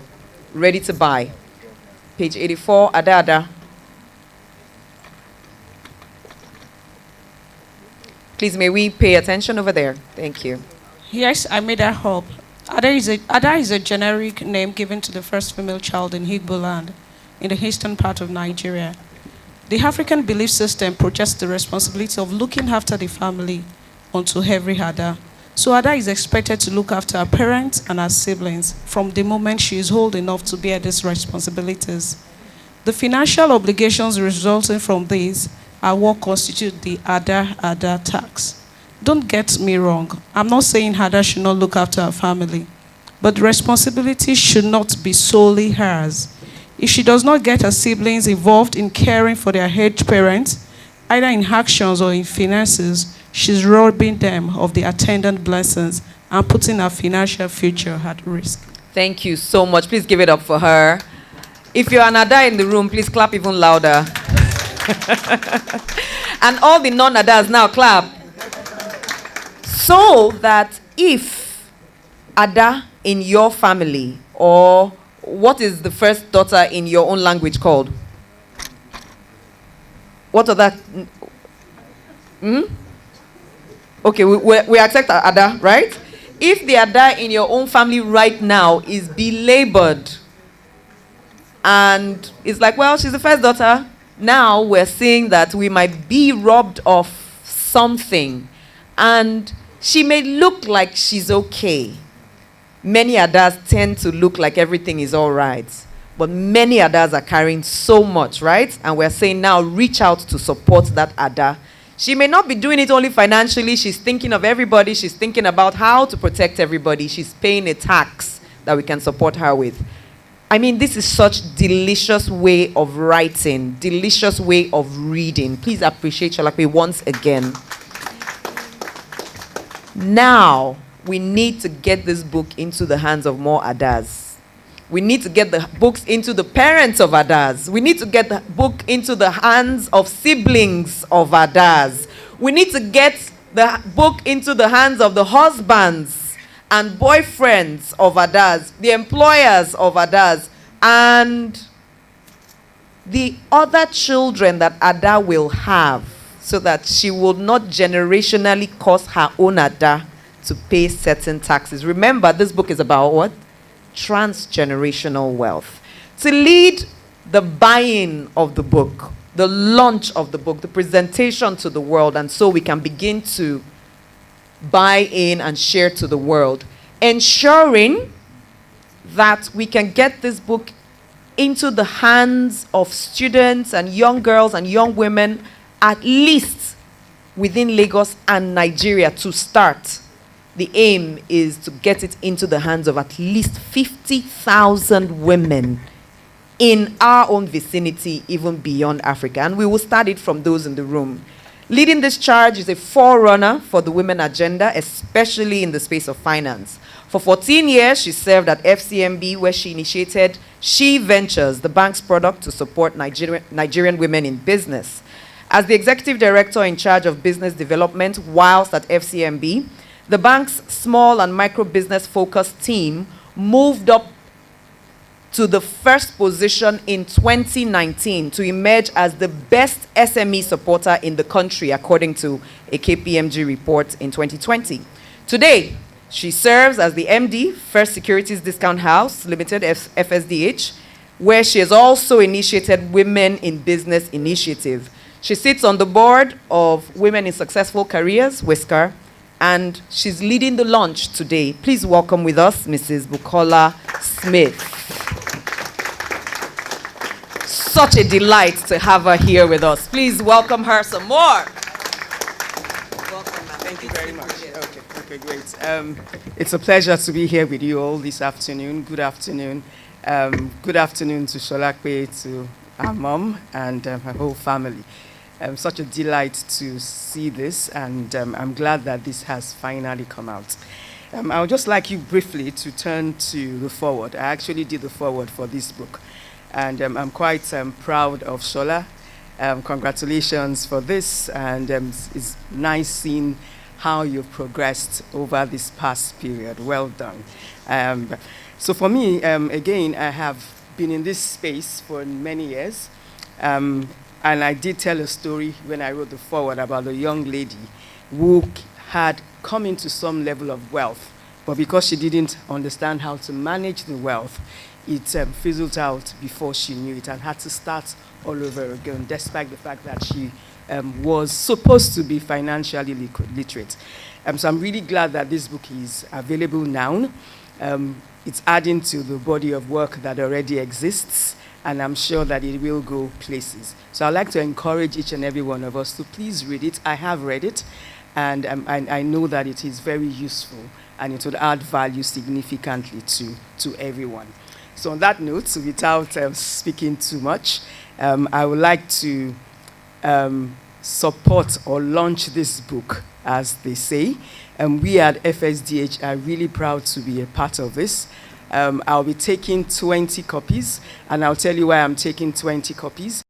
Ready to buy. Page 84, Ada. Please, may we pay attention over there? Thank you. Yes, I made that up. Ada is a generic name given to the first female child in Igbo land, in the eastern part of Nigeria. The African belief system projects the responsibility of looking after the family onto every Ada. So Ada is expected to look after her parents and her siblings from the moment she is old enough to bear these responsibilities. The financial obligations resulting from these are what constitute the Ada tax. Don't get me wrong. I'm not saying Ada should not look after her family, but the responsibility should not be solely hers. If she does not get her siblings involved in caring for their aged parents, either in actions or in finances, she's robbing them of the attendant blessings and putting her financial future at risk. Thank you so much. Please give it up for her. If you're an Ada in the room, please clap even louder. And all the non-Adas now clap. So that if Ada in your family, or what is the first daughter in your own language called? What are that? Okay, we accept Ada, right? If the Ada in your own family right now is belabored and it's like, well, she's the first daughter, now we're seeing that we might be robbed of something and she may look like she's okay. Many Adas tend to look like everything is all right, but many Adas are carrying so much, right? And we're saying now reach out to support that Ada. She may not be doing it only financially. She's thinking of everybody. She's thinking about how to protect everybody. She's paying a tax that we can support her with. I mean, this is such delicious way of writing, delicious way of reading. Please appreciate Shalakwe once again. Now, we need to get this book into the hands of more Adas. We need to get the books into the parents of Adas. We need to get the book into the hands of siblings of Adas. We need to get the book into the hands of the husbands and boyfriends of Adas, the employers of Adas, and the other children that Ada will have. so that she will not generationally cause her own ada to pay certain taxes. Remember, this book is about what? Transgenerational wealth. To lead the buying of the book, the launch of the book, the presentation to the world, and so we can begin to buy in and share to the world, ensuring that we can get this book into the hands of students and young girls and young women, at least within Lagos and Nigeria to start. The aim is to get it into the hands of at least 50,000 women in our own vicinity, even beyond Africa. And we will start it from those in the room. Leading this charge is a forerunner for the women agenda, especially in the space of finance. For 14 years, she served at FCMB, where she initiated She Ventures, the bank's product to support Nigerian women in business. As the executive director in charge of business development whilst at FCMB, the bank's small and micro business focused team moved up to the first position in 2019 to emerge as the best SME supporter in the country, according to a KPMG report in 2020. Today, she serves as the MD, First Securities Discount House Limited, FSDH, where she has also initiated Women in Business Initiative. She sits on the board of Women in Successful Careers, Whisker, and she's leading the launch today. Please welcome with us Mrs. Bukola Smith. Such a delight to have her here with us. Please welcome her some more. Welcome, ma'am. Thank you very much. Okay, great. It's a pleasure to be here with you all this afternoon. Good afternoon. Good afternoon to Sholakwe, to our mom, and her whole family. Such a delight to see this, and I'm glad that this has finally come out. I would just like you briefly to turn to the forward. I actually did the forward for this book, and I'm quite proud of Shola. Congratulations for this, and it's nice seeing how you've progressed over this past period. Well done. So for me, again, I have been in this space for many years. And I did tell a story when I wrote the foreword about a young lady who had come into some level of wealth, but because she didn't understand how to manage the wealth, it fizzled out before she knew it and had to start all over again, despite the fact that she was supposed to be financially literate. So I'm really glad that this book is available now. It's adding to the body of work that already exists, and I'm sure that it will go places. So I'd like to encourage each and every one of us to please read it. I have read it, and I know that it is very useful, and it will add value significantly to everyone. So on that note, without speaking too much, I would like to support or launch this book, as they say. We at FSDH are really proud to be a part of this. I'll be taking 20 copies, and I'll tell you why I'm taking 20 copies.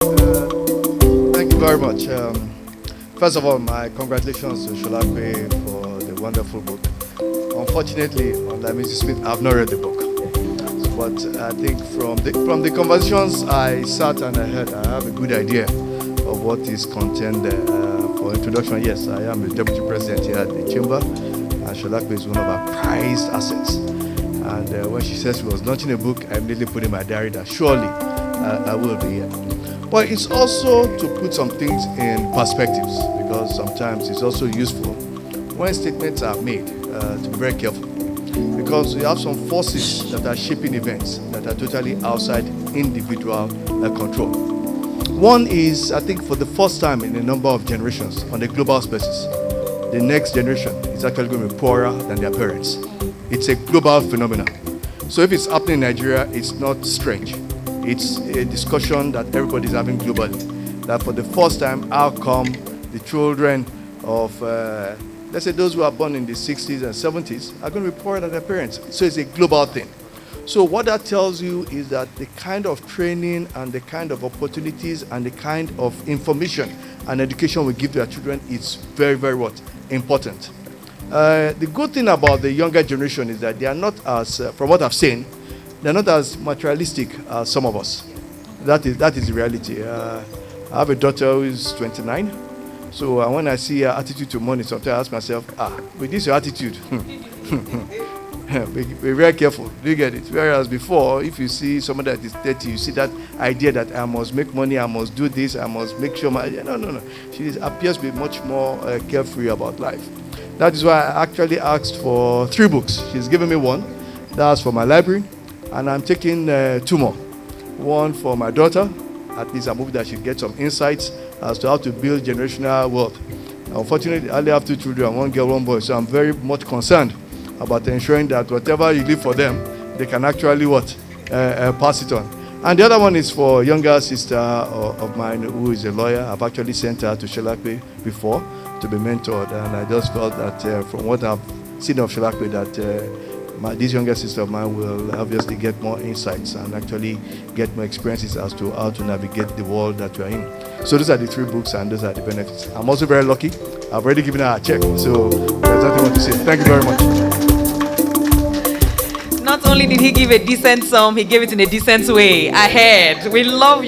Thank you very much. First of all, my congratulations to Sholakwe for the wonderful book. Unfortunately, unlike Mrs. Smith, I've not read the book. But I think from the conversations I sat and I heard, I have a good idea of what is contained there. For introduction, yes, I am the deputy president here at the chamber, and Sholakwe is one of our prized assets. And when she says she was launching a book, I immediately put in my diary that surely I will be here. But it's also to put some things in perspectives, because sometimes it's also useful when statements are made to be very careful, because we have some forces that are shaping events that are totally outside individual control. One is, I think, for the first time in a number of generations on a global basis, the next generation is actually going to be poorer than their parents. It's a global phenomenon. So if it's happening in Nigeria, it's not strange. It's a discussion that everybody's having globally. That for the first time, how come the children of, let's say those who are born in the 60s and 70s, are going to be poorer than their parents. So it's a global thing. So what that tells you is that the kind of training and the kind of opportunities and the kind of information and education we give to our children is very, very what? Important. The good thing about the younger generation is that they are not as, from what I've seen, they're not as materialistic as some of us. That is the reality. I have a daughter who is 29. So when I see her attitude to money, sometimes I ask myself, with this your attitude, be very careful. Do you get it? Whereas before, if you see someone that is 30, you see that idea that I must make money, I must do this, I must make sure no. She appears to be much more carefree about life. That is why I actually asked for 3 books. She's given me 1. That's for my library. And I'm taking 2 more. One for my daughter. At least I'm hoping that she'll get some insights as to how to build generational wealth. Unfortunately, I only have 2 children, 1 girl, 1 boy. So I'm very much concerned about ensuring that whatever you leave for them, they can actually pass it on. And the other one is for a younger sister of mine who is a lawyer. I've actually sent her to Sholakwe before to be mentored. And I just felt that from what I've seen of Sholakwe, that this younger sister of mine will obviously get more insights and actually get more experiences as to how to navigate the world that we are in. So those are the 3 books and those are the benefits. I'm also very lucky. I've already given her a check, so there's nothing more to say. Thank you very much. Not only did he give a decent sum, he gave it in a decent way. Ahead. We love,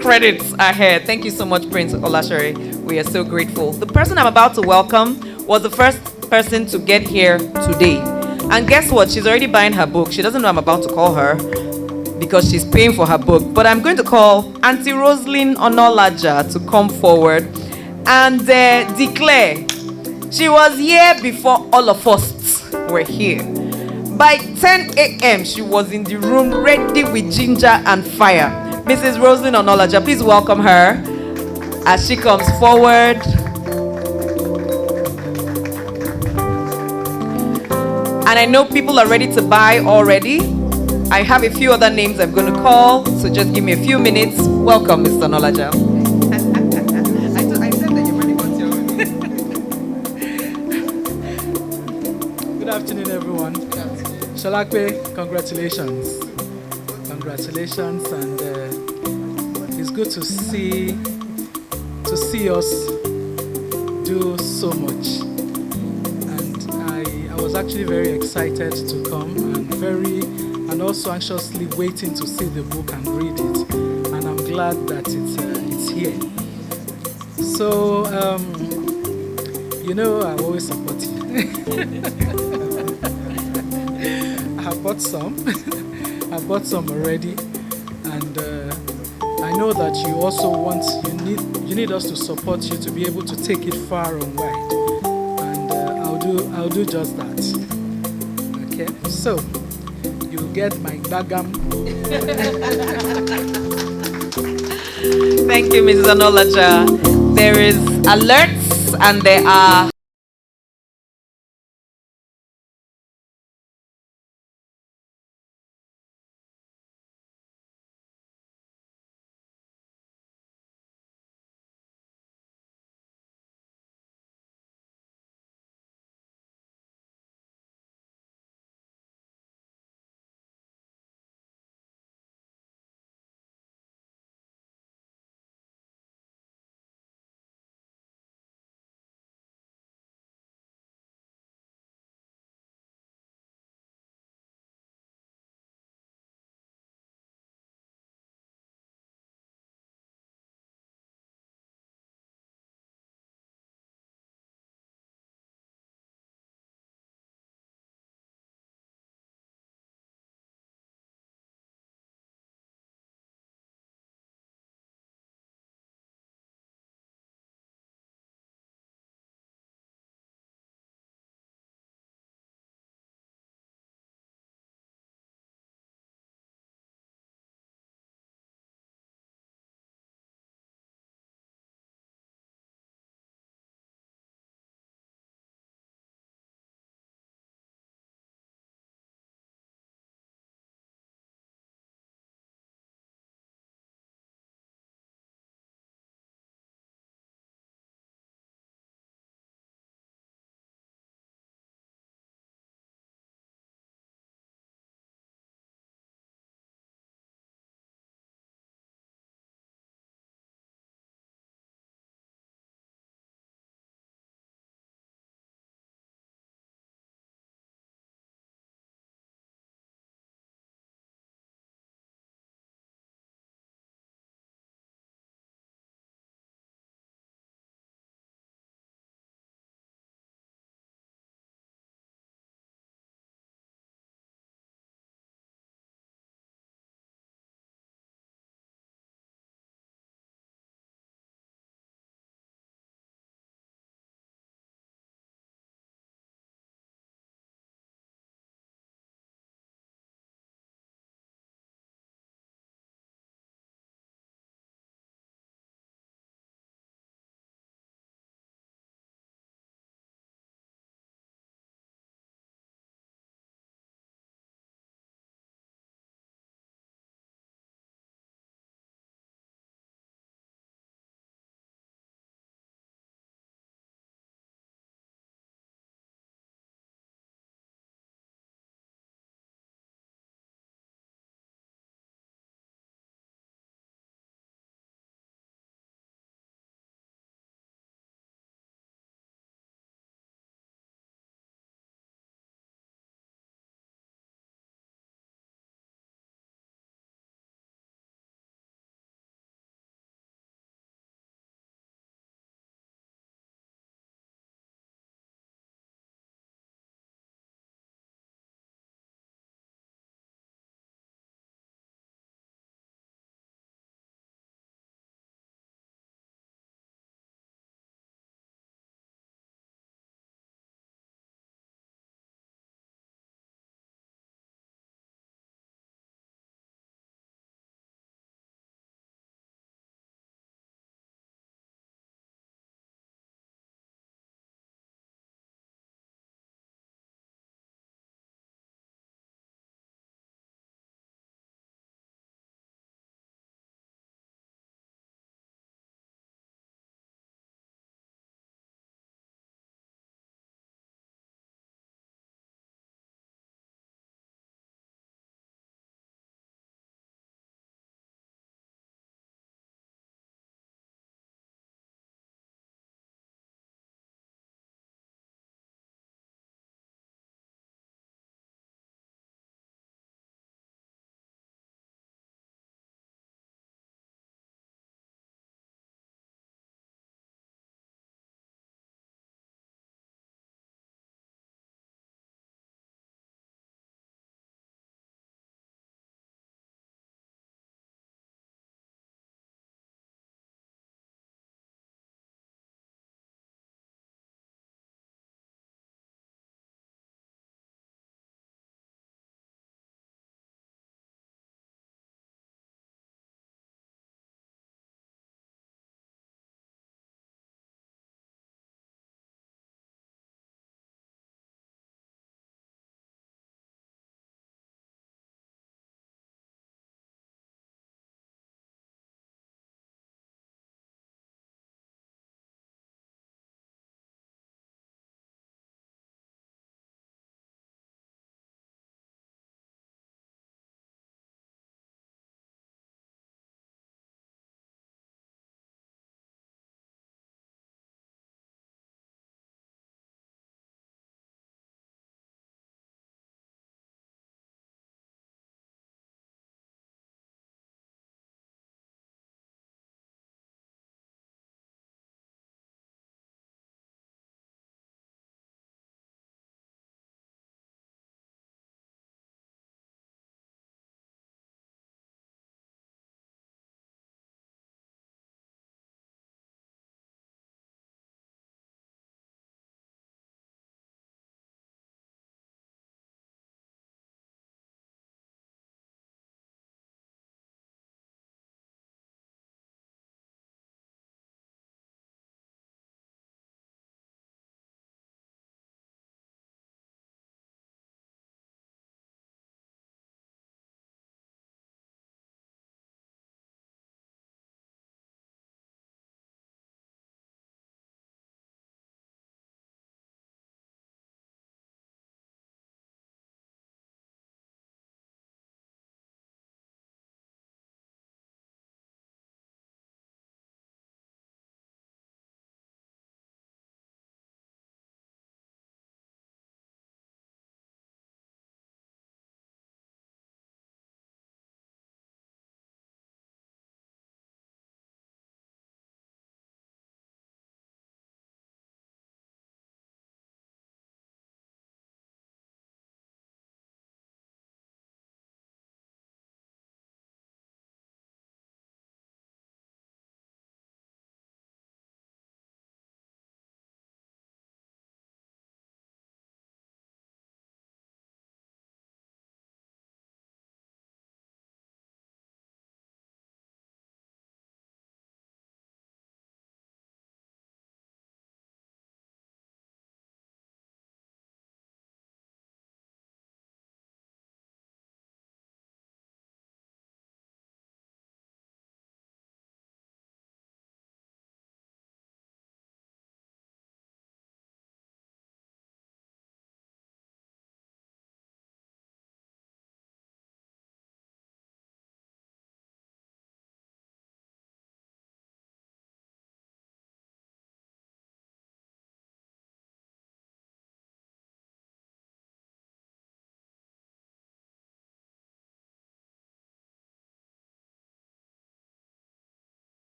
credits ahead. Thank you so much, Prince Olashere. We are so grateful. The person I'm about to welcome was the first person to get here today. And guess what? She's already buying her book. She doesn't know I'm about to call her because she's paying for her book. But I'm going to call Auntie Roslyn Onolaja to come forward and declare she was here before all of us were here. By 10 a.m., she was in the room ready with ginger and fire. Mrs. Roslyn Onolaja, please welcome her as she comes forward. And I know people are ready to buy already. I have a few other names I'm going to call, so just give me a few minutes. Welcome, Mr. Onolaja. I said that you already got your own. Good afternoon, everyone. Sholakwe, congratulations. Congratulations, and it's good to see us do so much. I was actually very excited to come and also anxiously waiting to see the book and read it. And I'm glad that it's here. So, I always support you. I bought some. I bought some already. And I know that you also you need us to support you to be able to take it far and wide. I'll do just that. Okay, so you'll get my bagam. Thank you, Mrs. Onolaja. There is alerts and there are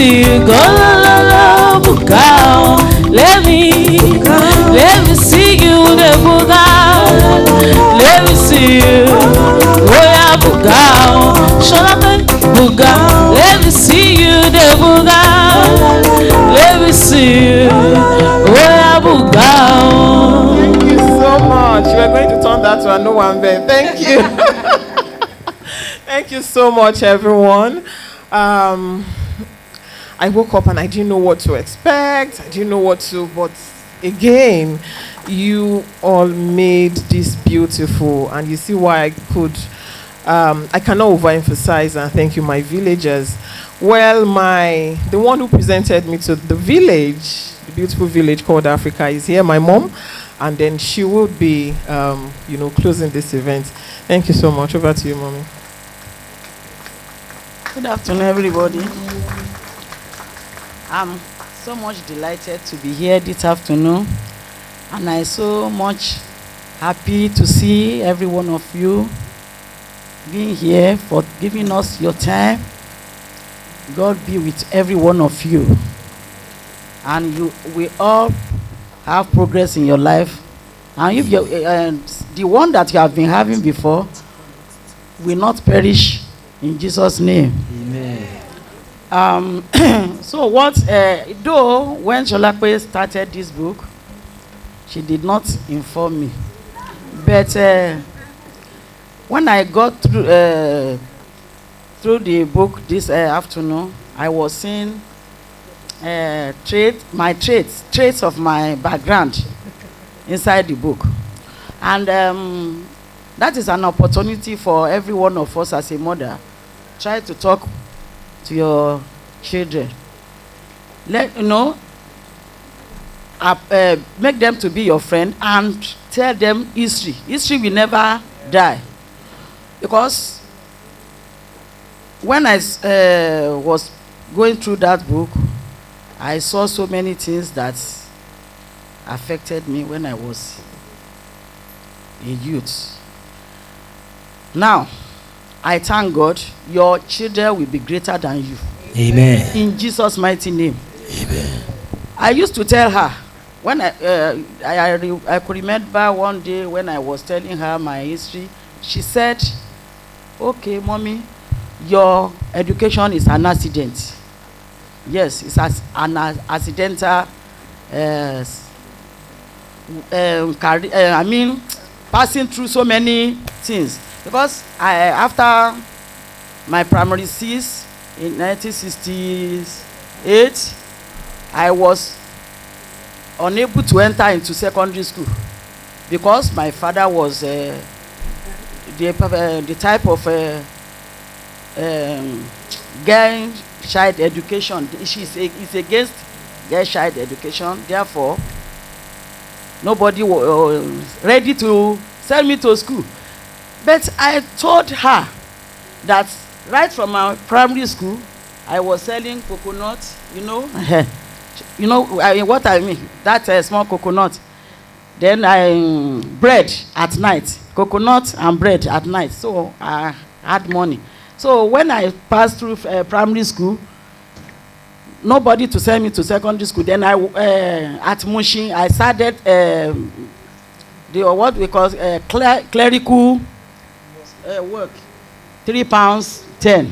see you go la la la buga. Let me see you the buga. Let me see you. Oh yeah buga. Sholape buga. Let me see you the buga. Let me see you. Oh yeah buga. Thank you so much. We are going to turn that to a no one there. Thank you. Thank you so much, everyone. I woke up and I didn't know what to expect. I didn't know what to, but again, you all made this beautiful, and you see why I cannot overemphasize, and thank you, my villagers. Well, the one who presented me to the village, the beautiful village called Africa, is here, my mom, and then she will be, closing this event. Thank you so much. Over to you, mommy. Good afternoon, everybody. I'm so much delighted to be here this afternoon, and I'm so much happy to see every one of you being here, for giving us your time. God be with every one of you, and we all have progress in your life, and if the one that you have been having before will not perish in Jesus' name. Amen. So though when Sholape started this book, she did not inform me, but when I got through the book this afternoon, I was seeing traits of my background inside the book, and that is an opportunity for every one of us as a mother. Try to talk to your children. Make them to be your friend and tell them history. History will never die, because when I was going through that book, I saw so many things that affected me when I was a youth. Now, I thank God, your children will be greater than you. Amen. In Jesus' mighty name. Amen. I used to tell her, when I could remember one day when I was telling her my history, she said, okay, mommy, your education is an accident. Yes, it's an accidental, passing through so many things. Because after my primary 6 in 1968, I was unable to enter into secondary school because my father was the type of girl child education. It's against girl child education. Therefore, nobody was ready to send me to school. But I told her that right from my primary school, I was selling coconut, what I mean, that small coconut. Then bread at night, coconut and bread at night. So I had money. So when I passed through primary school, nobody to send me to secondary school. Then at Mushin, I started what we call clerical work. £3.10.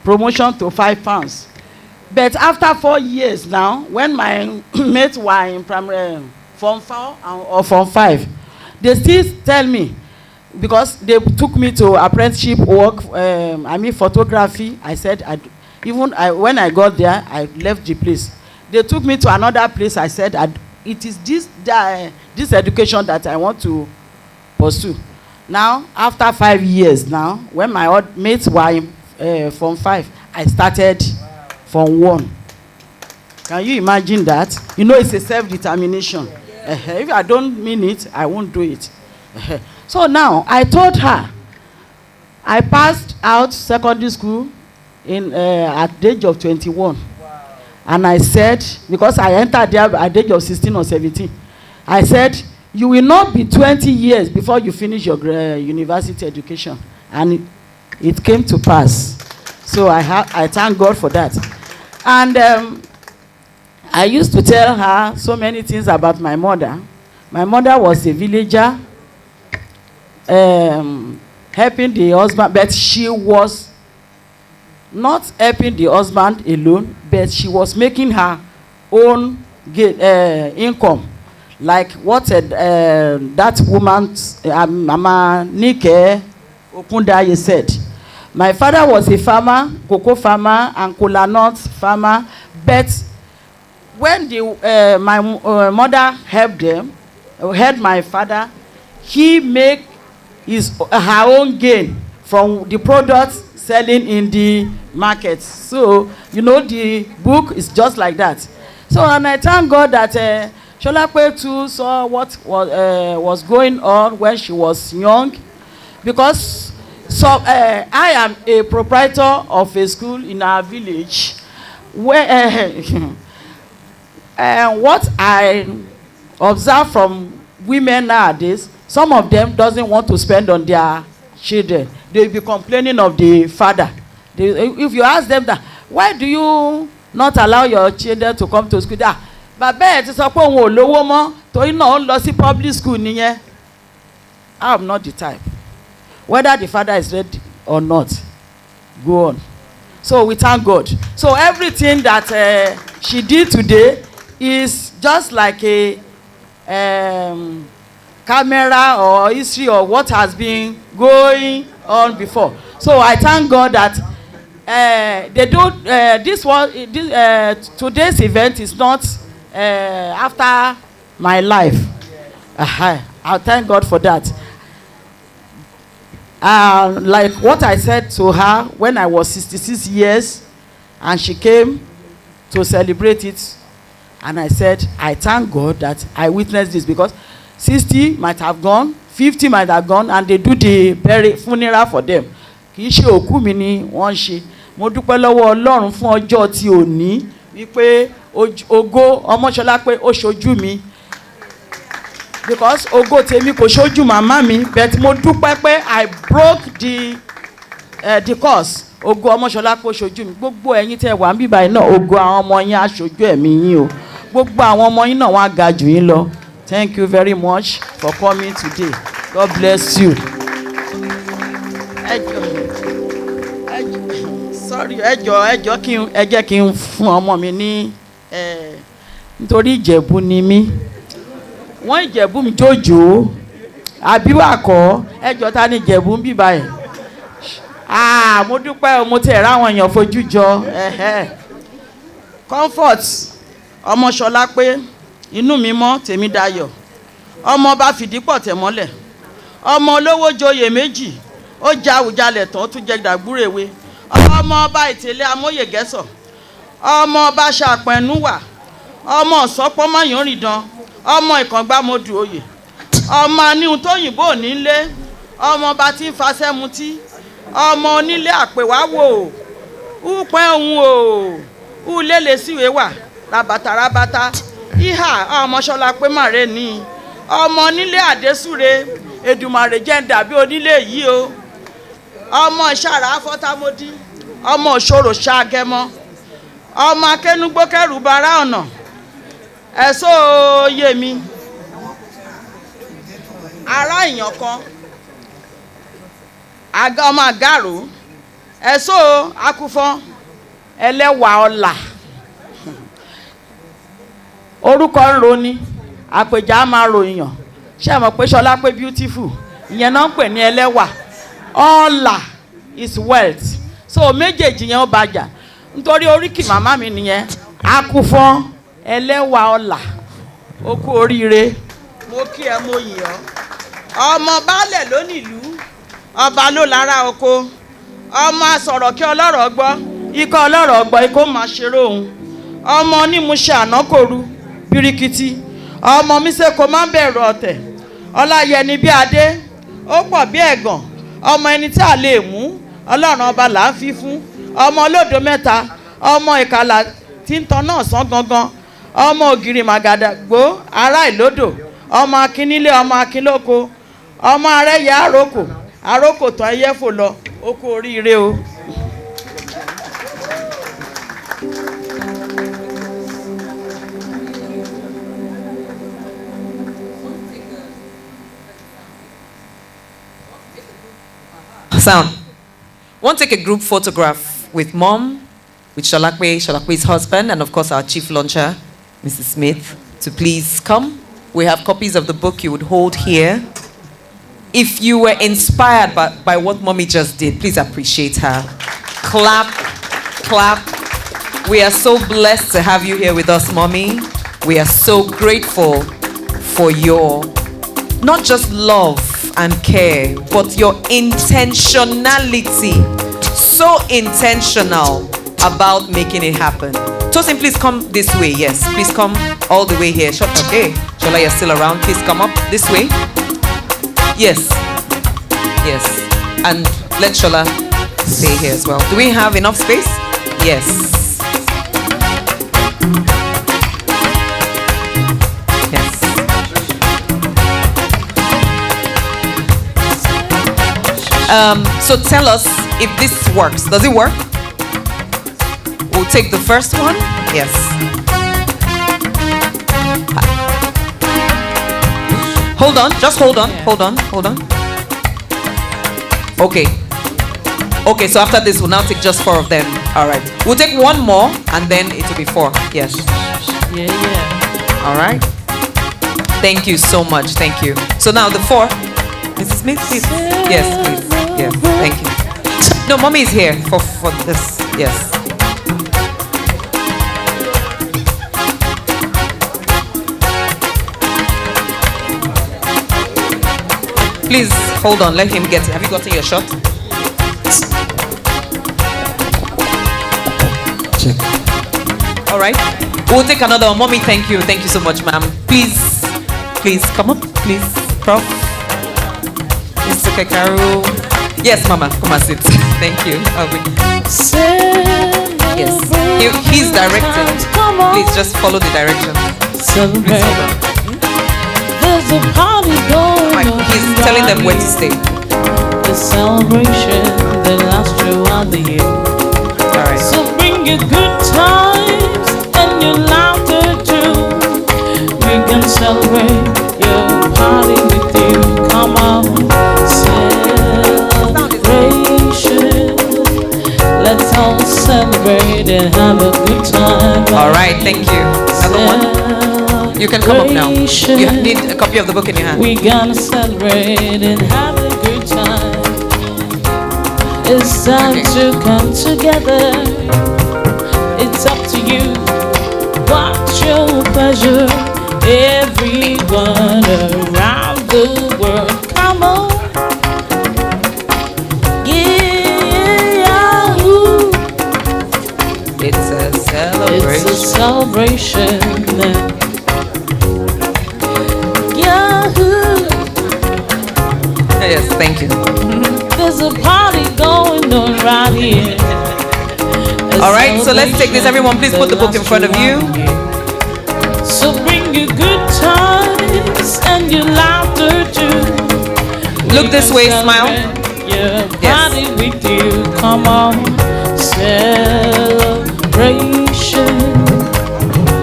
Promotion to £5. But after 4 years now, when my mates were in primary Form 4 or Form 5, they still tell me, because they took me to apprenticeship work, photography. I said, when I got there, I left the place. They took me to another place. I said, it is this education that I want to pursue. Now, after 5 years now, when my mates were in Form 5, I started Form 1. Can you imagine that? It's a self-determination. If I don't mean it, I won't do it. So now, I told her, I passed out secondary school at the age of 21. And I said, because I entered there at the age of 16 or 17, I said, you will not be 20 years before you finish your university education. And it came to pass. So I thank God for that. And I used to tell her so many things about my mother. My mother was a villager, helping the husband, but she was not helping the husband alone, but she was making her own income. Like what that woman, Mama Nike Okundaye said. My father was a farmer, cocoa farmer and kola nut farmer, but when my mother helped my father, he make her own gain from the products selling in the market. So, you know, the book is just like that. So, and I thank God that Sholape too saw what was going on when she was young, because I am a proprietor of a school in our village where what I observe from women nowadays, some of them doesn't want to spend on their children. They will be complaining of the father. If you ask them that, why do you not allow your children to come to school? Bàbá ẹ̀ ti sọ pé òun ò lówó mọ́ torí náà ó lọ sí public school nìyẹn. I am not the type. Whether the father is ready or not, go on. So we thank God. So everything that she did today is just like a camera or history of what has been going on before. So I thank God that they don't. Today's event is not after my life. I thank God for that. Like what I said to her when I was 66 years, and she came to celebrate it, and I said, I thank God that I witnessed this, because 60 might have gone, 50 might have gone, and they do the funeral for them. Kì í ṣe òkú mi ni wọ́n ṣe. Mo dúpẹ́ lọ́wọ́ Ọlọ́run fún ọjọ́ tí òní wípé ògo Ọmọṣọlápé ó ṣojú mi. Because ògo tèmi kò ṣojú màmá mi, but mo dúpẹ́ pé I broke the curse. Ògo Ọmọṣọlápé ó ṣojú mi. Gbogbo ẹ̀yin tẹ́ wà níbí báyìí náà, ògo àwọn ọmọ yín á ṣojú ẹ̀mí yín o. Gbogbo àwọn ọmọ yín náà wọ́n á ga jù yín lọ. Thank you very much for coming today. God bless you. Sorry, ẹ jẹ́ kí n fún ọmọ mi ní nítorí Ìjẹ̀bú ni mí. Wọ́n Ìjẹ̀bú mi jòjò àbíwàkọ́ ẹjọ́ ta ni Ìjẹ̀bú ń bí báyìí. Mo dúpẹ́ mo ti ẹ̀rọ àwọn èèyàn fojú jọ. Comfort Ọmọṣọlápé, inú mi mọ́ tèmi dayọ̀. Ọmọ bá fìdí pọ̀ tẹ̀ mọ́lẹ̀. Ọmọ olówó joyè méjì, ó ja àwùjalẹ̀ tán, ó tún jẹ dàgbúrèwe. Ọmọ ọba Ìtẹ̀lé Amóyègẹ́sọ̀. Ọmọ ọba Ṣàpẹ̀núwà. Ọmọ Ọ̀sọ́pọ̀ Máyọ̀rìndán. Ọmọ Ìkàngbámodù oyè. Ọmọ aníhun tóyìnbó nílé. Ọmọ ọba tí ń fasẹ́ mutí. Ọmọ onílé àpèwáwò. Úpẹ́ òun o. Ulélè síwèé wà. Rabatarabata. Ìhà Ọmọṣọlápé màrè ní. Ọmọ onílé àdésúre. Èdùmàrè jẹ́ ń dàbí onílé yìí o. Ọmọ ìṣàrà afọ́támódí. Ọmọ òṣòro ṣàgẹmọ. Ọmọ akẹnugbókẹrù bara ọ̀nà. Ẹ̀sọ́ oyè mi. Ará ìyàn kan. Ọmọ àgàrò. Ẹ̀sọ́ akúfọ́n. Ẹlẹ́wà ọlà. Orúkọ ń roni. Àpèjà á máa ròyìn. Ṣé ẹ mọ̀ pé Ṣọlápé beautiful? Ìyẹn náà ń pè ní ẹlẹ́wà. Ọlà is wealth. So méjèèjì yẹn ó bàjà. Nítorí oríkì màmá mi nìyẹn. Akúfọ́n ẹlẹ́wà ọlà. Ó kú oríire. Mo kí ẹ mo yìn ọ́. Ọmọ baálẹ̀ ló nílùú. Ọba ló lára oko. Ọmọ asọ̀rọ̀ kí ọlọ́rọ̀ gbọ́. Ikọ̀ ọlọ́rọ̀ gbọ́ ikọ̀ máa ṣeré òun. Ọmọ onímúṣẹ ànákòru birikiti. Ọmọ mísèkò máa ń bẹ̀rù ọ̀tẹ̀. Ọláyẹni bí adé. Ó pọ̀ bí ẹ̀gàn. Ọmọ ẹni tí a lè mú. Ọlọ́run ọba là ń fi fún. Ọmọ olódo mẹ́ta. Ọmọ ìkàlà tí ń tan náà sán gangan. Ọmọ ògiri màgàdàgbò ará ìlódò. Ọmọ akínílé ọmọ akínlóko. Ọmọ arẹ́yẹ àrókò. Àrókò tán ẹyẹ fò lọ. Ó kú oríire o. Sound. Want to take a group photograph with mom, with Sholakwe's husband, and of course our chief launcher, Mrs. Smith, to please come. We have copies of the book you would hold here. If you were inspired by what mommy just did, please appreciate her. Clap, clap. We are so blessed to have you here with us, mommy. We are so grateful for your, not just love and care, but your intentionality. So intentional about making it happen. Tosin, please come this way. Yes, please come all the way here. Shut up. Hey, Shola, you're still around. Please come up this way. Yes. Yes. And let Shola stay here as well. Do we have enough space? Yes. Yes. So tell us if this works. Does it work? We'll take the first one. Yes. Hold on. Just hold on. Hold on. Hold on. Okay. Okay, so after this, we'll now take just 4 of them. All right. We'll take one more, and then it will be 4. Yes. Yeah, yeah. All right. Thank you so much. Thank you. So now the 4. Mrs. Smith, please. Yes, please. Yes. Thank you. No, mommy is here for this. Yes. Please hold on. Let him get it. Have you gotten your shot? Check. All right. We'll take another one. Mommy, thank you. Thank you so much, ma'am. Please come up. Please, Prof. Mr. Kekaru. Yes, Mama. Come and sit. Thank you. Yes. He's directing. Please just follow the direction. Please hold on. There's a party going on. He's telling them where to stay. The celebration that lasts throughout the year. All right. So bring your good times and your laughter too. We can celebrate your party with you. Come on, celebration. Let's all celebrate and have a good time. All right. Thank you. Another one. You can come up now. You need a copy of the book in your hand. We gonna celebrate and have a good time. It's time to come together. It's up to you. What's your pleasure? Everyone around the world, come on. Yeah, ooh. It's a celebration. It's a celebration. Yes, thank you. There's a party going on right here. All right, so let's take this. Everyone, please put the book in front of you. So bring your good times and your laughter too. Look this way, smile. Yeah, party with you. Come on, celebration.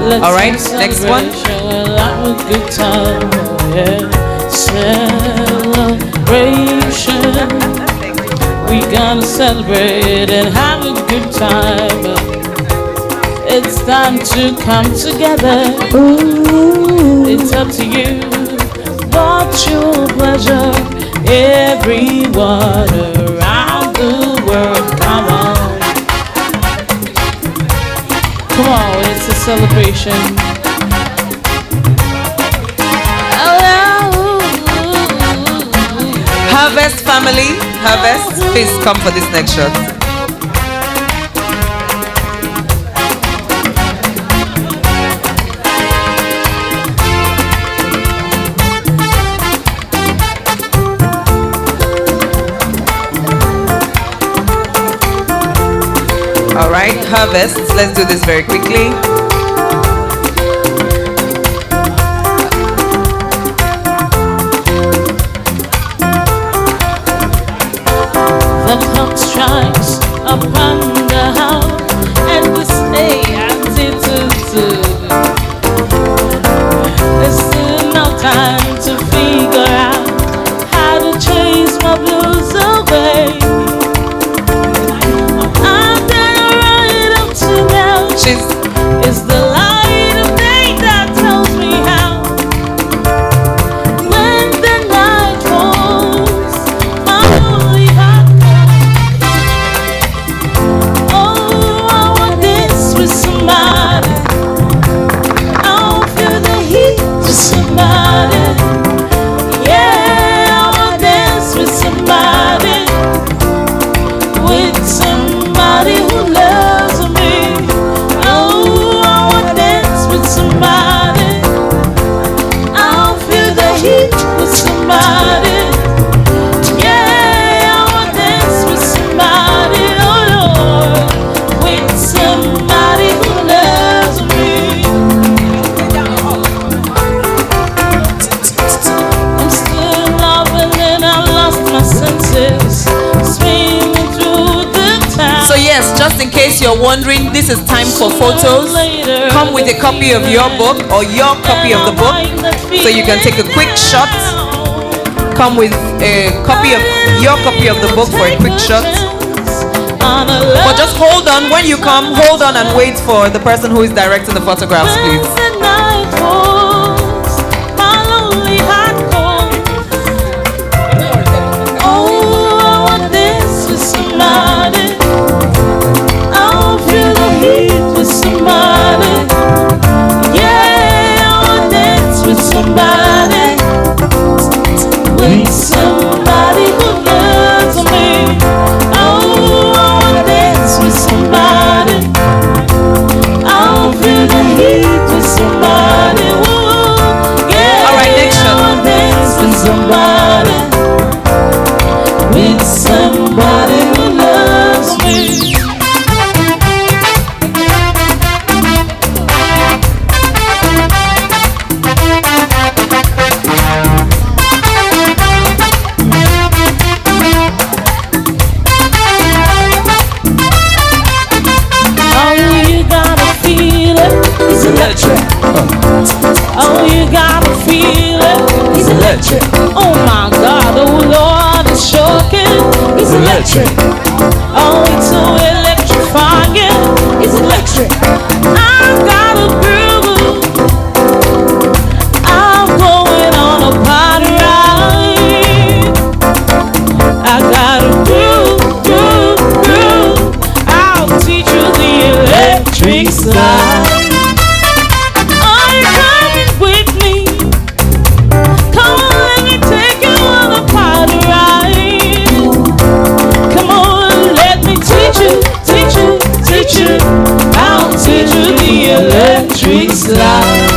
Let's all right, next one. Have a good time. Yeah, celebration. We gonna celebrate and have a good time. It's time to come together. Ooh. It's up to you. What's your pleasure? Everyone around the world, come on. Come on, it's a celebration. HerVest family, HerVest, please come for this next shot. All right, HerVest, let's do this very quickly. The clock strikes upon the hour, and we stay as it is. There's still enough time to figure out how to chase my blues away. So yes, just in case you're wondering, this is time for photos. Come with a copy of your book or your copy of the book so you can take a quick shot. Come with a copy of your copy of the book for a quick shot. But just hold on. When you come, hold on and wait for the person who is directing the photographs, please. With somebody who loves me. Oh, I wanna dance with somebody. I'll feel the heat with somebody. Ooh, yeah. All right, next shot. I wanna dance with somebody. With somebody who loves me. Oh, you gotta feel it. He's electric. Oh my God, oh Lord, it's shocking. He's electric. Oh, it's so electrifying. He's electric. I got a groove. I'm going on a party ride. I got a groove. I'll teach you the electric slide. I'll teach you the electric slide.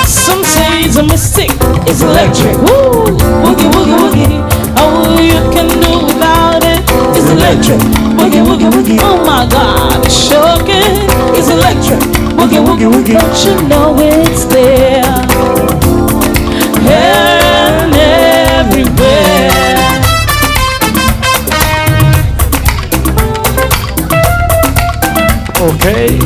Some say it's a mistake, it's electric. Woo, woogie, woogie, woogie. Oh, you can do without it. It's electric. Woogie, woogie, woogie. Oh my God, it's shocking. It's electric. Woogie, woogie, woogie. Don't you know it's there? And everywhere. Okay.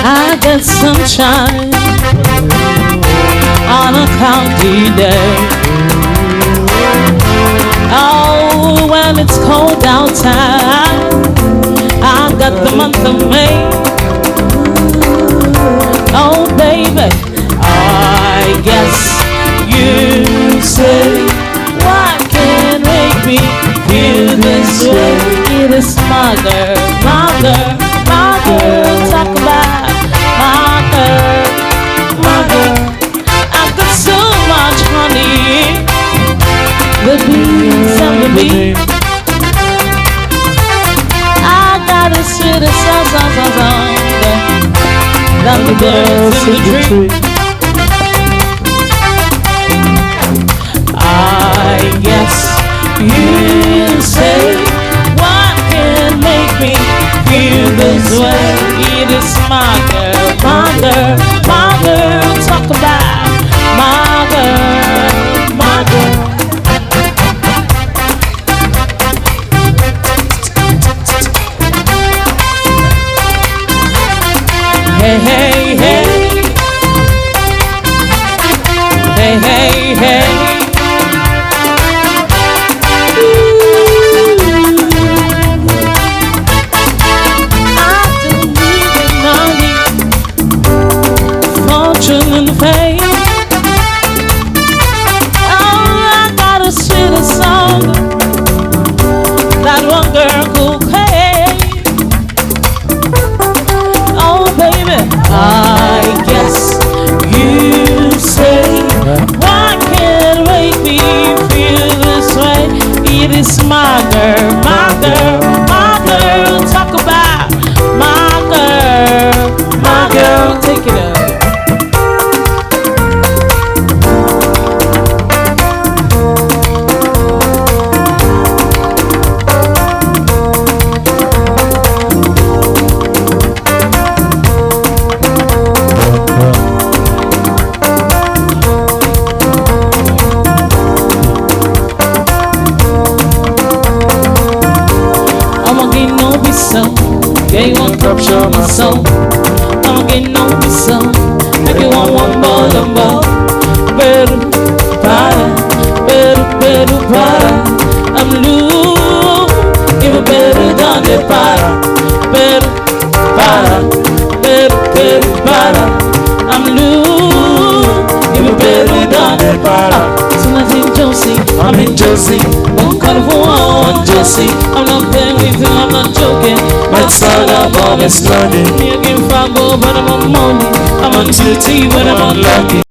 I get sunshine on a cloudy day. Oh, when it's cold outside, I got the month of May. Oh baby, I guess you say, what can make me feel this way? It is my girl, my girl, my girl. Talk about my girl, my girl. I've got so much honey, the bees and the bees. The sweetest song than the birds in the tree. I guess you say, what can make me feel this way? It is my girl, my girl, my girl. Talk about my girl, my girl. Hey, hey, hey. Hey, hey, hey. I don't need the money, fortune and fame. Oh, I got a sweeter song that one girl could play. I guess you say, why can't make me feel this way? It is my girl, my girl, my girl. Talk about my girl, my girl. Take it up. Get one cup, show my soul. I'm getting on my soul. Make it one ball of ball. Better, para. I'm loose, even better than the para. Better, para. I'm loose, even better than the para. So I'm in Josie, Don't call for one, Josie. I'm not playing with you, I'm not joking. My style of all is learning. Me again, Fago, but I'm on money. I'm on duty, but I'm unlucky.